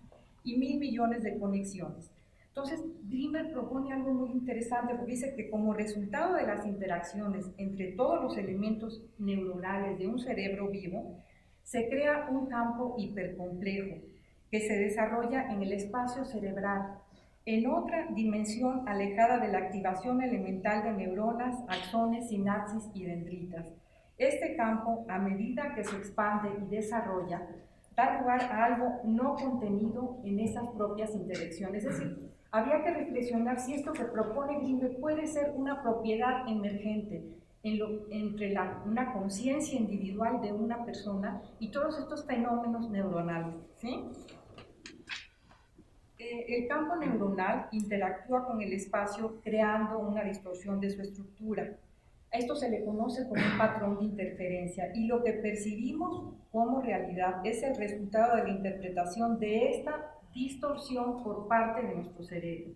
y 1.000 millones de conexiones. Entonces, Greenberg propone algo muy interesante, porque dice que como resultado de las interacciones entre todos los elementos neuronales de un cerebro vivo, se crea un campo hipercomplejo que se desarrolla en el espacio cerebral, en otra dimensión alejada de la activación elemental de neuronas, axones, sinapsis y dendritas. Este campo, a medida que se expande y desarrolla, da lugar a algo no contenido en esas propias interacciones. Es decir, habría que reflexionar si esto que propone Greenberg puede ser una propiedad emergente entre una conciencia individual de una persona y todos estos fenómenos neuronales, ¿sí? El campo neuronal interactúa con el espacio creando una distorsión de su estructura. A esto se le conoce como un patrón de interferencia, y lo que percibimos como realidad es el resultado de la interpretación de esta distorsión por parte de nuestro cerebro.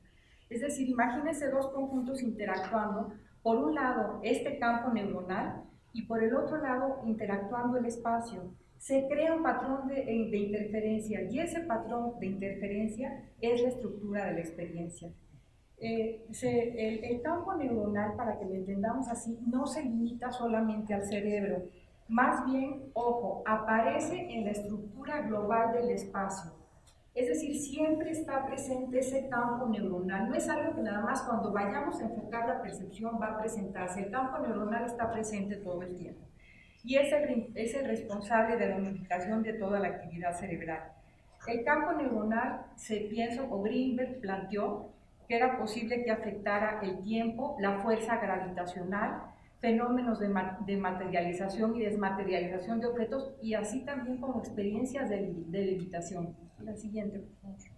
Es decir, imagínense dos conjuntos interactuando, por un lado este campo neuronal y por el otro lado interactuando el espacio. se crea un patrón de interferencia, y ese patrón de interferencia es la estructura de la experiencia. El campo neuronal, para que lo entendamos así, no se limita solamente al cerebro, más bien, ojo, aparece en la estructura global del espacio. Es decir, siempre está presente ese campo neuronal. No es algo que nada más cuando vayamos a enfocar la percepción va a presentarse. El campo neuronal está presente todo el tiempo. Y es el responsable de la unificación de toda la actividad cerebral. El campo neuronal, se piensa, o Greenberg planteó, que era posible que afectara el tiempo, la fuerza gravitacional, fenómenos de materialización y desmaterialización de objetos, y así también como experiencias de levitación. La siguiente, por favor.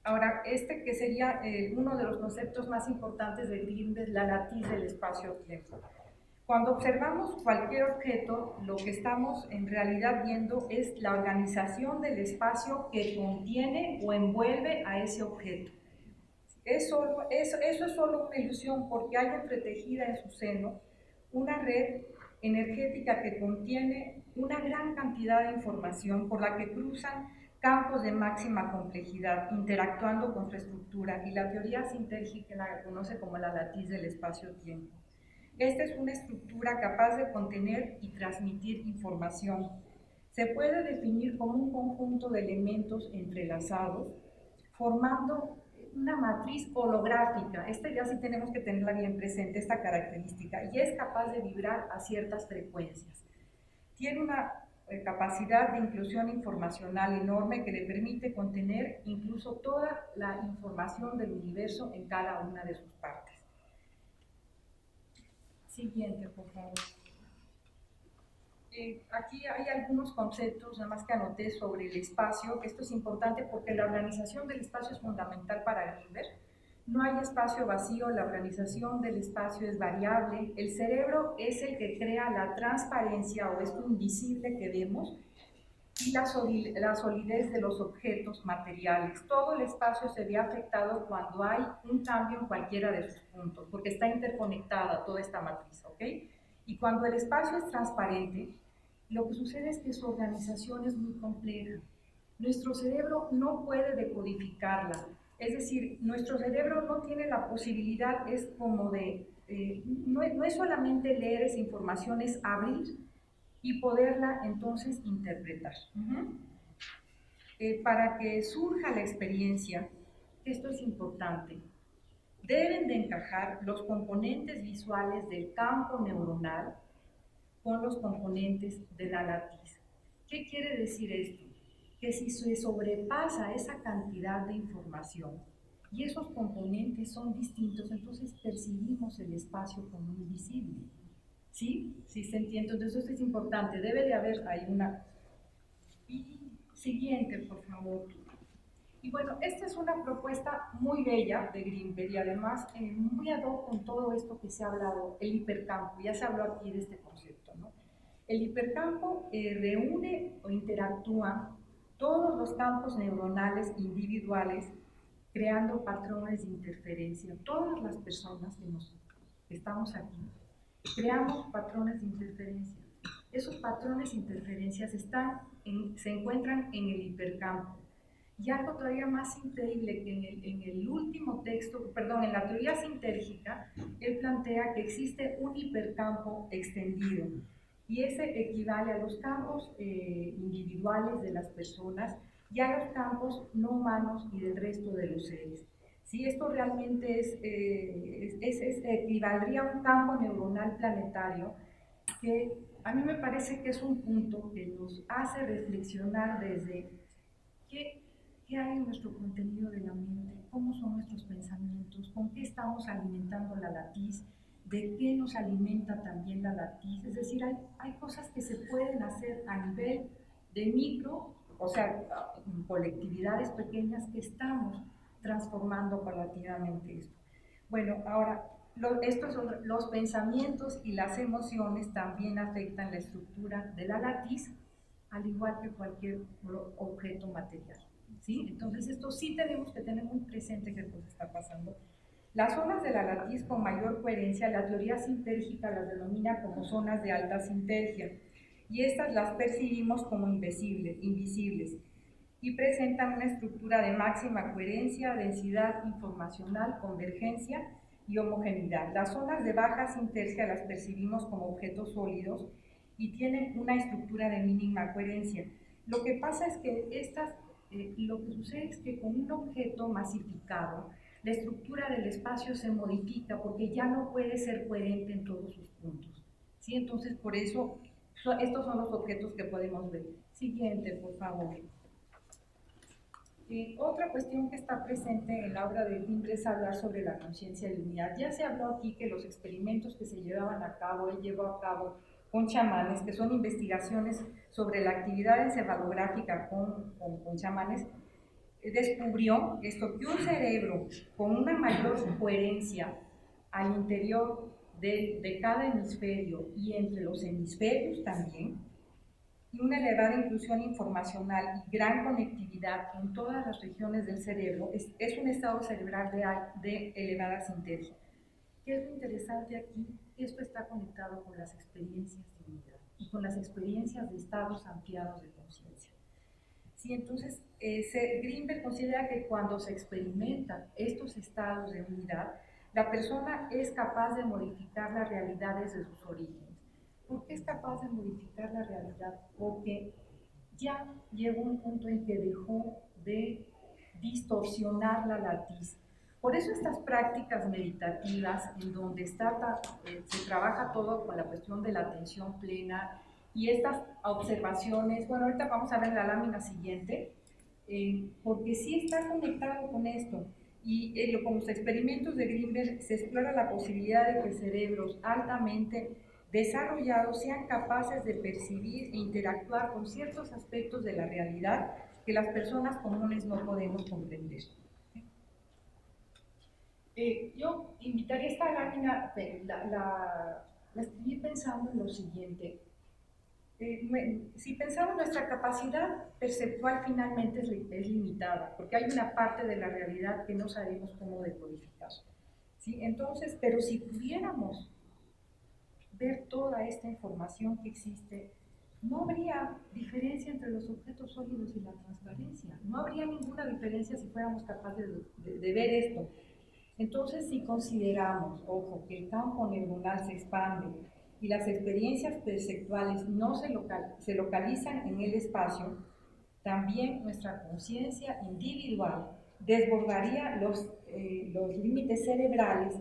Ahora, que sería uno de los conceptos más importantes de Greenberg, la latiz del espacio-tiempo. Cuando observamos cualquier objeto, lo que estamos en realidad viendo es la organización del espacio que contiene o envuelve a ese objeto. Eso es solo una ilusión, porque hay entretejida en su seno una red energética que contiene una gran cantidad de información por la que cruzan campos de máxima complejidad, interactuando con su estructura, y la teoría sintérgica la conoce como la latiz del espacio-tiempo. Esta es una estructura capaz de contener y transmitir información. Se puede definir como un conjunto de elementos entrelazados, formando una matriz holográfica. Ya sí tenemos que tenerla bien presente, esta característica, y es capaz de vibrar a ciertas frecuencias. Tiene una capacidad de inclusión informacional enorme que le permite contener incluso toda la información del universo en cada una de sus partes. Siguiente, por favor. Aquí hay algunos conceptos, nada más que anoté, sobre el espacio. Esto es importante porque la organización del espacio es fundamental para Greenberg. No hay espacio vacío, la organización del espacio es variable. El cerebro es el que crea la transparencia o esto invisible que vemos, y la solidez de los objetos materiales. Todo el espacio se ve afectado cuando hay un cambio en cualquiera de sus puntos, porque está interconectada toda esta matriz, ¿ok? Y cuando el espacio es transparente, lo que sucede es que su organización es muy compleja. Nuestro cerebro no puede decodificarla, es decir, nuestro cerebro no tiene la posibilidad, es como de, no es solamente leer esa información, es abrir y poderla entonces interpretar. Para que surja la experiencia, esto es importante, deben de encajar los componentes visuales del campo neuronal con los componentes de la latiz. ¿Qué quiere decir esto? Que si se sobrepasa esa cantidad de información y esos componentes son distintos, entonces percibimos el espacio como invisible. ¿Sí? ¿Sí se entiende? Entonces esto es importante, debe de haber ahí una... Y siguiente, por favor. Y bueno, esta es una propuesta muy bella de Greenberg y además muy ad hoc con todo esto que se ha hablado, el hipercampo. Ya se habló aquí de este concepto, ¿no? El hipercampo reúne o interactúa todos los campos neuronales individuales, creando patrones de interferencia. Todas las personas que estamos aquí creamos patrones de interferencia. Esos patrones de interferencias se encuentran en el hipercampo. Y algo todavía más increíble, que en el último texto, perdón, en la teoría sintérgica, él plantea que existe un hipercampo extendido, y ese equivale a los campos individuales de las personas y a los campos no humanos y del resto de los seres. Sí, esto realmente equivaldría a un campo neuronal planetario, que a mí me parece que es un punto que nos hace reflexionar desde qué hay en nuestro contenido de la mente, cómo son nuestros pensamientos, con qué estamos alimentando la latiz, de qué nos alimenta también la latiz. Es decir, hay cosas que se pueden hacer a nivel de micro, o sea, en colectividades pequeñas, que estamos transformando paulatinamente esto. Bueno, ahora, estos son los pensamientos y las emociones también afectan la estructura de la latiz, al igual que cualquier objeto material. ¿Sí? Entonces esto sí tenemos que tener muy presente qué cosa está pasando. Las zonas de la latiz con mayor coherencia, la teoría sintérgica las denomina como zonas de alta sintergia, y estas las percibimos como invisibles y presentan una estructura de máxima coherencia, densidad informacional, convergencia y homogeneidad. Las zonas de baja sintergia las percibimos como objetos sólidos y tienen una estructura de mínima coherencia. Lo que pasa es que lo que sucede es que con un objeto masificado, la estructura del espacio se modifica porque ya no puede ser coherente en todos sus puntos. ¿Sí? Entonces, por eso, estos son los objetos que podemos ver. Siguiente, por favor. Otra cuestión que está presente en la obra de Grimberg es hablar sobre la conciencia de unidad. Ya se habló aquí que los experimentos que se llevaban a cabo, él llevó a cabo con chamanes, que son investigaciones sobre la actividad encefalográfica con chamanes, descubrió esto, que un cerebro con una mayor coherencia al interior de cada hemisferio y entre los hemisferios también, y una elevada inclusión informacional y gran conectividad en todas las regiones del cerebro, es un estado cerebral de elevada sintergia. ¿Qué es lo interesante aquí? Esto está conectado con las experiencias de unidad y con las experiencias de estados ampliados de conciencia. Sí, entonces, Grimberg considera que cuando se experimentan estos estados de unidad, la persona es capaz de modificar la realidad desde sus orígenes. ¿Por qué es capaz de modificar la realidad? Porque ya llegó un punto en que dejó de distorsionar la latiz. Por eso estas prácticas meditativas, en donde se trabaja todo con la cuestión de la atención plena y estas observaciones, bueno, ahorita vamos a ver la lámina siguiente, porque sí está conectado con esto. Y con los experimentos de Grimberg se explora la posibilidad de que cerebros altamente desarrollados sean capaces de percibir e interactuar con ciertos aspectos de la realidad que las personas comunes no podemos comprender. Yo invitaría esta lámina, la escribí pensando en lo siguiente. Si pensamos, nuestra capacidad perceptual finalmente es limitada, porque hay una parte de la realidad que no sabemos cómo decodificar. ¿Sí? Entonces, pero si pudiéramos ver toda esta información que existe, no habría diferencia entre los objetos sólidos y la transparencia. No habría ninguna diferencia si fuéramos capaces de ver esto. Entonces, si consideramos, ojo, que el campo neuronal se expande y las experiencias perceptuales no se localizan en el espacio, también nuestra conciencia individual desbordaría los límites cerebrales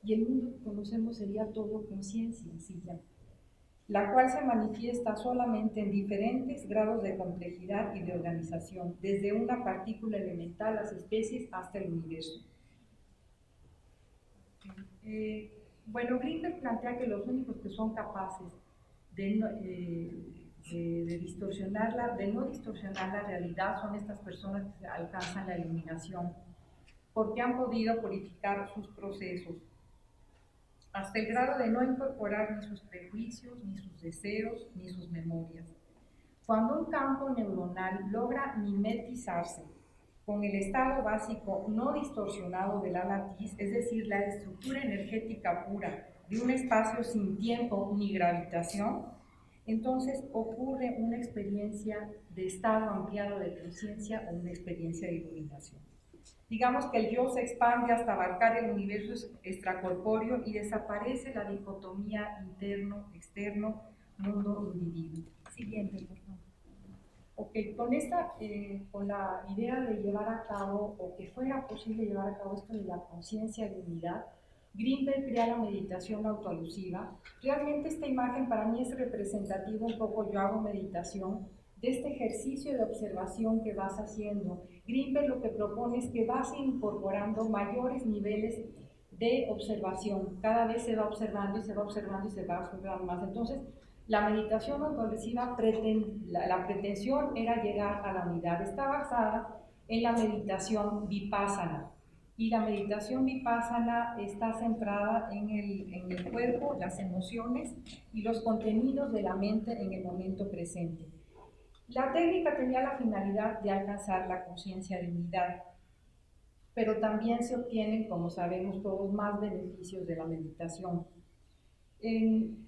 y el mundo que conocemos sería todo conciencia sencilla, la cual se manifiesta solamente en diferentes grados de complejidad y de organización, desde una partícula elemental, las especies, hasta el universo. Bueno, Grimberg plantea que los únicos que son capaces de no distorsionar la realidad son estas personas que alcanzan la iluminación, porque han podido purificar sus procesos hasta el grado de no incorporar ni sus prejuicios, ni sus deseos, ni sus memorias. Cuando un campo neuronal logra mimetizarse con el estado básico no distorsionado de la latiz, es decir, la estructura energética pura de un espacio sin tiempo ni gravitación, entonces ocurre una experiencia de estado ampliado de conciencia o una experiencia de iluminación. Digamos que el yo se expande hasta abarcar el universo extracorpóreo y desaparece la dicotomía interno-externo, mundo-individuo. Siguiente, por favor. Ok, con la idea de llevar a cabo, o que fuera posible llevar a cabo esto de la conciencia de unidad, Grimberg crea la meditación autoalusiva. Realmente esta imagen para mí es representativa, un poco yo hago meditación, de este ejercicio de observación que vas haciendo. Grimberg lo que propone es que vas incorporando mayores niveles de observación. Cada vez se va observando y se va observando y se va observando más. Entonces, la meditación autoalusiva, la pretensión era llegar a la unidad. Está basada en la meditación vipassana. Y la meditación vipassana está centrada en el cuerpo, las emociones y los contenidos de la mente en el momento presente. La técnica tenía la finalidad de alcanzar la conciencia de unidad. pero también se obtienen, como sabemos todos, más beneficios de la meditación. En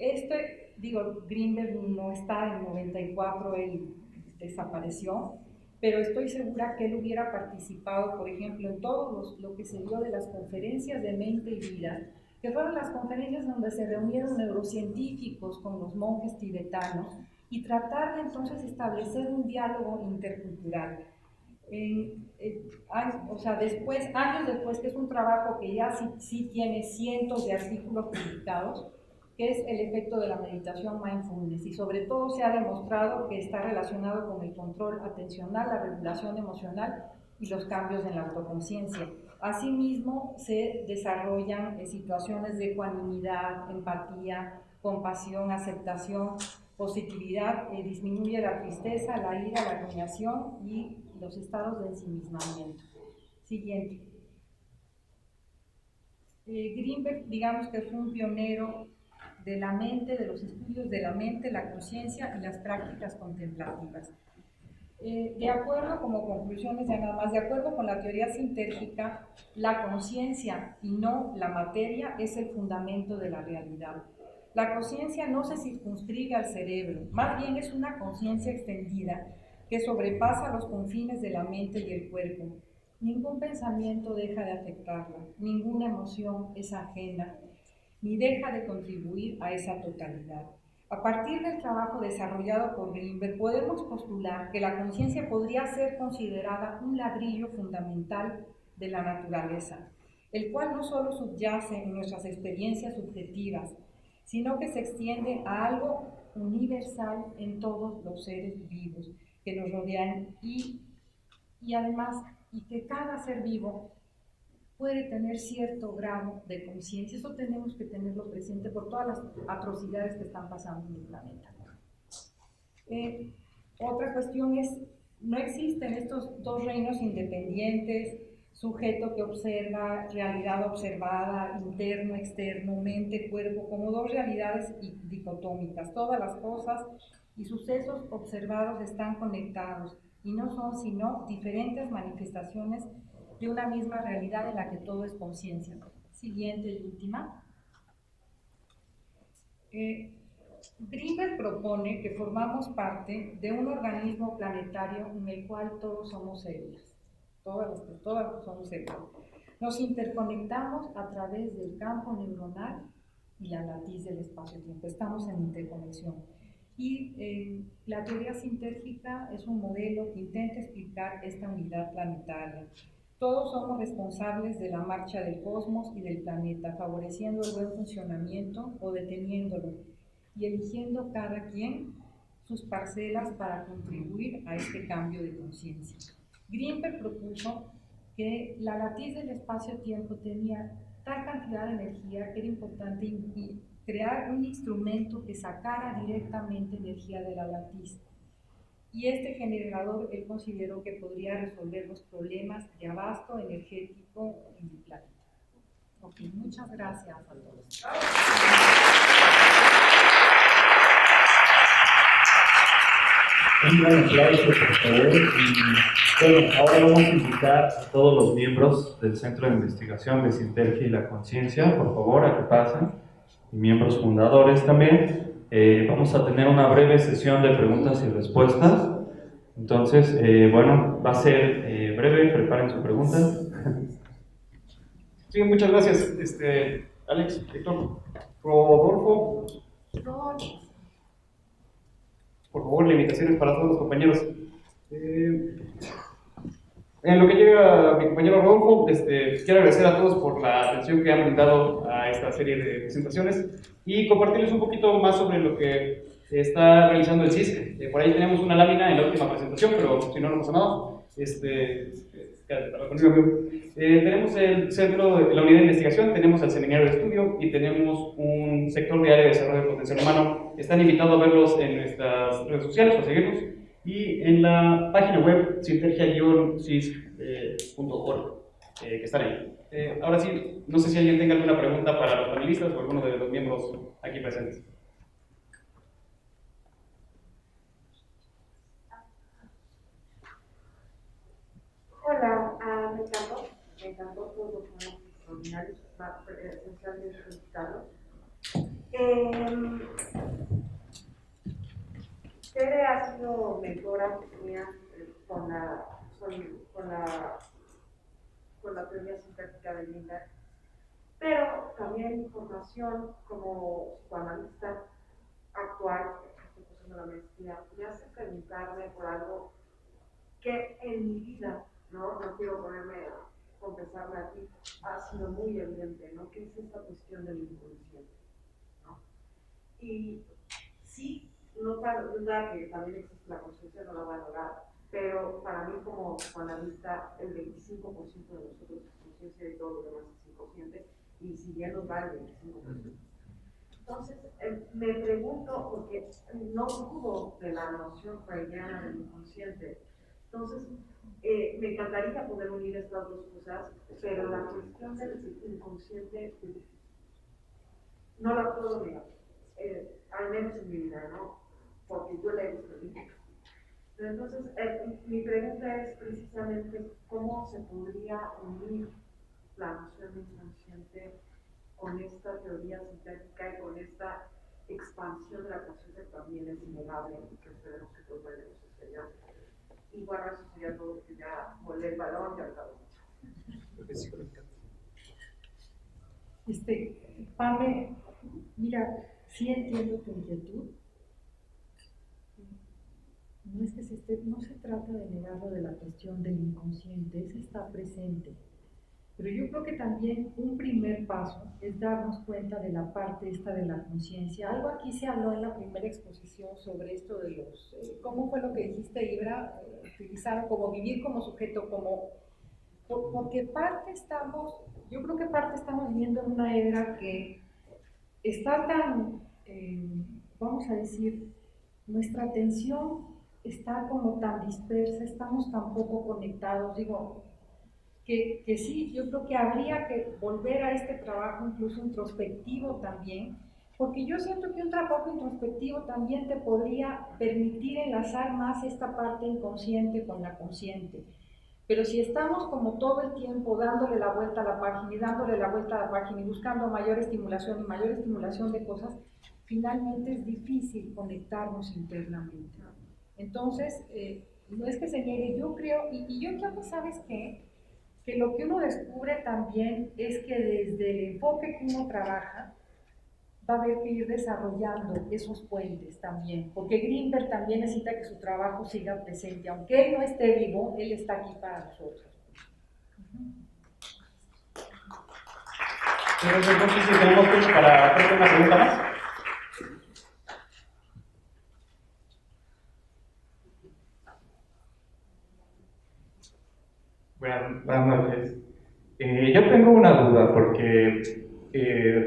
Greenberg no está, en 94 él desapareció, pero estoy segura que él hubiera participado, por ejemplo, en todo lo que se dio de las conferencias de mente y vida, que fueron las conferencias donde se reunieron neurocientíficos con los monjes tibetanos y tratar de entonces establecer un diálogo intercultural. Años después, que es un trabajo que ya sí tiene cientos de artículos publicados, que es el efecto de la meditación mindfulness, y sobre todo se ha demostrado que está relacionado con el control atencional, la regulación emocional y los cambios en la autoconciencia. Asimismo, se desarrollan situaciones de ecuanimidad, empatía, compasión, aceptación, positividad, disminuye la tristeza, la ira, la rumiación y los estados de ensimismamiento. Siguiente. Greenberg, digamos que fue un pionero de la mente, de los estudios de la mente, la conciencia y las prácticas contemplativas. De acuerdo, como conclusiones ya nada más, de acuerdo con la teoría sintérgica, la conciencia y no la materia es el fundamento de la realidad. La conciencia no se circunscribe al cerebro, más bien es una conciencia extendida que sobrepasa los confines de la mente y el cuerpo. Ningún pensamiento deja de afectarla, ninguna emoción es ajena, ni deja de contribuir a esa totalidad. A partir del trabajo desarrollado por Greenberg, podemos postular que la conciencia podría ser considerada un ladrillo fundamental de la naturaleza, el cual no solo subyace en nuestras experiencias subjetivas, sino que se extiende a algo universal en todos los seres vivos que nos rodean y además, y que cada ser vivo puede tener cierto grado de conciencia. Eso tenemos que tenerlo presente por todas las atrocidades que están pasando en el planeta. Otra cuestión es, no existen estos dos reinos independientes, sujeto que observa, realidad observada, interno, externo, mente, cuerpo, como dos realidades dicotómicas. Todas las cosas y sucesos observados están conectados y no son sino diferentes manifestaciones de una misma realidad en la que todo es conciencia. Siguiente y última. Greenberg propone que formamos parte de un organismo planetario en el cual todos somos células. Todas somos células. Nos interconectamos a través del campo neuronal y la latiz del espacio-tiempo. Estamos en interconexión. Y la teoría sintérgica es un modelo que intenta explicar esta unidad planetaria. Todos somos responsables de la marcha del cosmos y del planeta, favoreciendo el buen funcionamiento o deteniéndolo, y eligiendo cada quien sus parcelas para contribuir a este cambio de conciencia. Greenberg propuso que la latiz del espacio-tiempo tenía tal cantidad de energía que era importante crear un instrumento que sacara directamente energía de la latiz. Y este generador él consideró que podría resolver los problemas de abasto energético en el planeta. Ok, muchas gracias a todos. Un gran aplauso, por favor. Y bueno, ahora vamos a invitar a todos los miembros del Centro de Investigación de Sintergia y la Conciencia, por favor, a que pasen, y miembros fundadores también. Vamos a tener una breve sesión de preguntas y respuestas. Entonces, bueno, va a ser breve, preparen su pregunta. Sí, muchas gracias, Alex, Héctor, Rodolfo. Por favor, limitaciones para todos los compañeros. En lo que llega mi compañero Rodolfo, quiero agradecer a todos por la atención que han brindado a esta serie de presentaciones y compartirles un poquito más sobre lo que está realizando el CISC. Por ahí tenemos una lámina en la última presentación, pero si no, no pasa nada. Tenemos el centro de la unidad de investigación, tenemos el seminario de estudio y tenemos un sector de área de desarrollo de potencial humano. Están invitados a verlos en nuestras redes sociales para seguirnos y en la página web sintergia-cisc.org, que están ahí. Ahora sí, no sé si alguien tenga alguna pregunta para los panelistas o alguno de los miembros aquí presentes. Hola, me llamo extraordinarios, esencialmente mexicanos. Tere ha sido mentora mía con la teoría sintética de Greenberg, pero también mi formación como psicoanalista actual, en la maestría, me hace preguntarme por algo que en mi vida, no quiero confesarme aquí, ha sido muy evidente, ¿no? Que es esta cuestión del inconsciente, ¿no? Y sí, no cabe duda que también existe la conciencia, no la va a lograr, pero para mí como psicoanalista, el 25% de nosotros es conciencia y todo lo demás es inconsciente, y si bien nos va el 25%. Entonces, me pregunto, porque no dudo de la noción freudiana del inconsciente, entonces, me encantaría poder unir estas dos cosas, pero la cuestión del inconsciente no la puedo negar, al menos en mi vida, ¿no? Porque yo la he visto. Pero entonces, mi pregunta es precisamente cómo se podría unir la noción de inconsciente con esta teoría sintética y con esta expansión de la conciencia que también es innegable y que esperemos que todos vayamos a enseñar. Y bueno, eso sería todo, que ya volé el balón y acabó. Pame, mira, sí entiendo tu inquietud. No se trata de negarlo de la cuestión del inconsciente, ese está presente. Pero yo creo que también un primer paso es darnos cuenta de la parte esta de la conciencia. Algo aquí se habló en la primera exposición sobre esto de los... ¿Cómo fue lo que dijiste, Ibra? Utilizar como vivir como sujeto, porque yo creo que parte estamos viviendo en una era que está tan, vamos a decir, nuestra atención está como tan dispersa, estamos tan poco conectados, digo... Que sí, yo creo que habría que volver a este trabajo incluso introspectivo también, porque yo siento que un trabajo introspectivo también te podría permitir enlazar más esta parte inconsciente con la consciente. Pero si estamos como todo el tiempo dándole la vuelta a la página y dándole la vuelta a la página y buscando mayor estimulación y mayor estimulación de cosas, finalmente es difícil conectarnos internamente. Entonces, no es que se niegue, yo creo, y yo creo que, ¿sabes qué? Que lo que uno descubre también es que desde el enfoque que uno trabaja va a haber que ir desarrollando esos puentes también, porque Greenberg también necesita que su trabajo siga presente, aunque él no esté vivo, él está aquí para nosotros. Entonces, no sé si tenemos tiempo para hacer una pregunta más. Buenas noches. Yo tengo una duda porque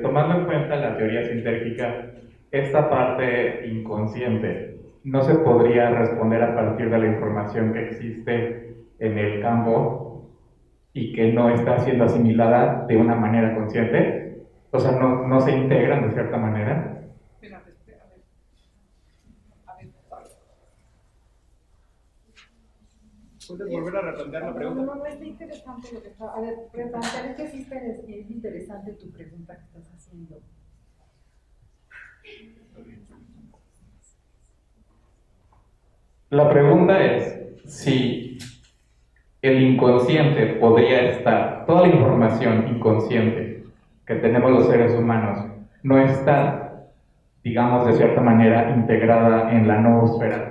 tomando en cuenta la teoría sintérgica, esta parte inconsciente no se podría responder a partir de la información que existe en el campo y que no está siendo asimilada de una manera consciente, o sea, no se integran de cierta manera. ¿Puedes volver a replantear la pregunta? No, está interesante lo que está... A ver, replantear, es que sí es interesante tu pregunta que estás haciendo. La pregunta es si el inconsciente podría estar, toda la información inconsciente que tenemos los seres humanos no está, digamos, de cierta manera integrada en la noosfera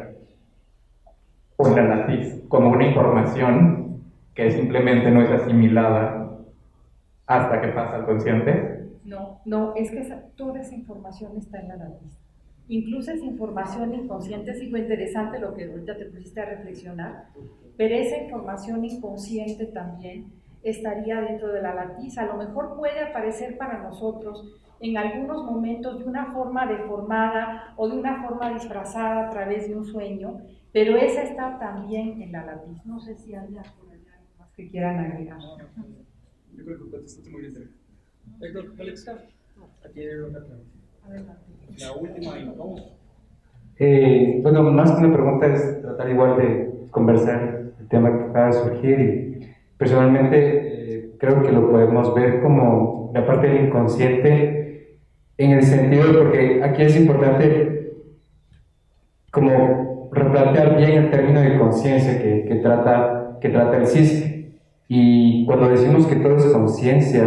o en la latiz, como una información que simplemente no es asimilada hasta que pasa al consciente. No, es que toda esa información está en la latiz. Incluso esa información inconsciente, sí fue interesante lo que ahorita te pusiste a reflexionar, pero esa información inconsciente también estaría dentro de la latiz. A lo mejor puede aparecer para nosotros en algunos momentos de una forma deformada o de una forma disfrazada a través de un sueño, pero esa está también en la latiz. No sé si hay por allá más que quieran agregar. Yo creo que contestaste muy bien. Héctor, Alex, aquí hay una pregunta. Adelante. La última y nos vamos. Bueno, más que una pregunta es tratar igual de conversar el tema que acaba de surgir y personalmente creo que lo podemos ver como la parte del inconsciente, en el sentido de, porque aquí es importante como replantear bien el término de conciencia que trata el CISC. Y cuando decimos que todo es conciencia,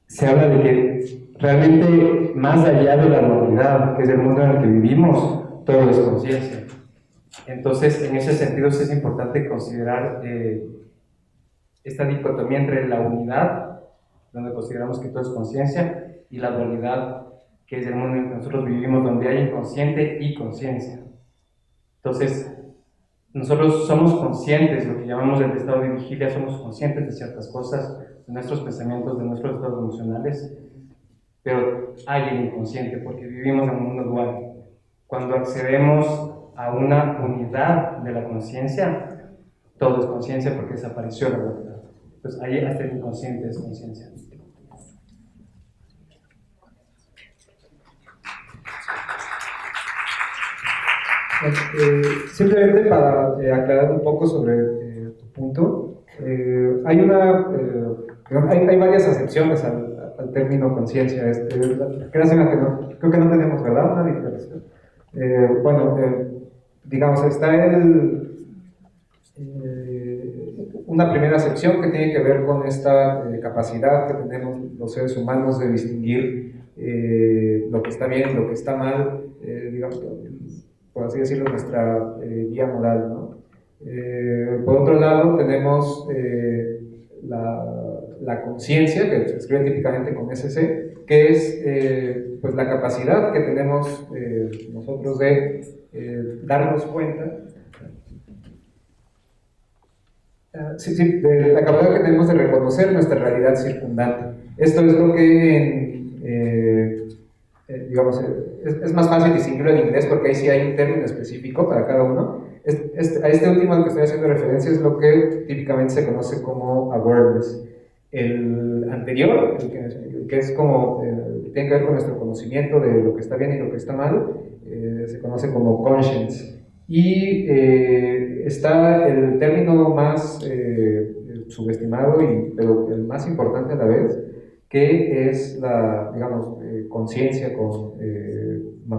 se habla de que realmente más allá de la dualidad, que es el mundo en el que vivimos, todo es conciencia. Entonces, en ese sentido, sí es importante considerar esta dicotomía entre la unidad, donde consideramos que todo es conciencia, y la dualidad, que es el mundo en que nosotros vivimos, donde hay inconsciente y conciencia. Entonces, nosotros somos conscientes, lo que llamamos el estado de vigilia, somos conscientes de ciertas cosas, de nuestros pensamientos, de nuestros estados emocionales, pero hay el inconsciente, porque vivimos en un mundo dual. Cuando accedemos a una unidad de la conciencia, todo es conciencia porque desapareció la dualidad. Entonces, ahí hasta el inconsciente es conciencia. Simplemente para aclarar un poco sobre tu punto, hay varias acepciones al término conciencia. Creo que no tenemos, ¿verdad?, una diferenciación. Digamos, está una primera acepción que tiene que ver con esta capacidad que tenemos los seres humanos de distinguir lo que está bien y lo que está mal, digamos, por así decirlo, nuestra guía moral, ¿no? Por otro lado, tenemos la conciencia, que se escribe típicamente con SC, que es pues la capacidad que tenemos nosotros de darnos cuenta, de la capacidad que tenemos de reconocer nuestra realidad circundante. Esto es lo que digamos, es más fácil distinguirlo en inglés porque ahí sí hay un término específico para cada uno. A este último al que estoy haciendo referencia es lo que típicamente se conoce como awareness. El anterior, el que es como, tiene que ver con nuestro conocimiento de lo que está bien y lo que está mal, se conoce como conscience. Y está el término más subestimado, pero el más importante a la vez, que es la, digamos, conciencia con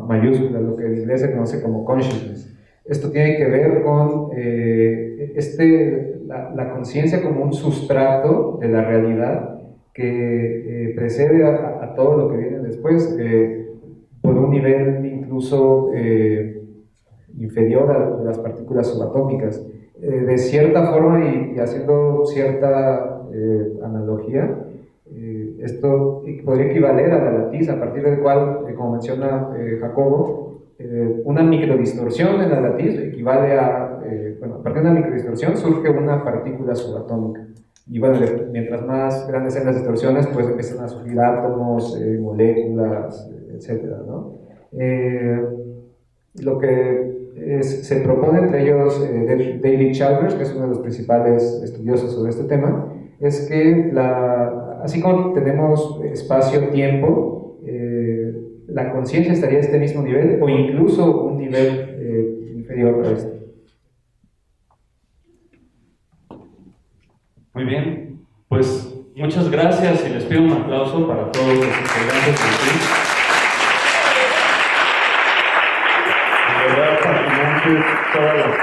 mayúsculas, lo que en inglés se conoce como consciousness. Esto tiene que ver con la conciencia como un sustrato de la realidad que precede a todo lo que viene después, por un nivel incluso inferior a las partículas subatómicas. De cierta forma, y haciendo cierta analogía, esto podría equivaler a la latiz, a partir del cual, como menciona Jacobo, una microdistorsión en la latiz equivale a, a partir de una microdistorsión surge una partícula subatómica. Y bueno, mientras más grandes sean las distorsiones, pues empiezan a surgir átomos, moléculas, etcétera, ¿no? Lo que se propone entre ellos David Chalmers, que es uno de los principales estudiosos sobre este tema, es que así como tenemos espacio-tiempo, la conciencia estaría a este mismo nivel o incluso un nivel inferior a este. Muy bien, pues muchas gracias y les pido un aplauso para todos los integrantes del team. De verdad, fascinantes todas las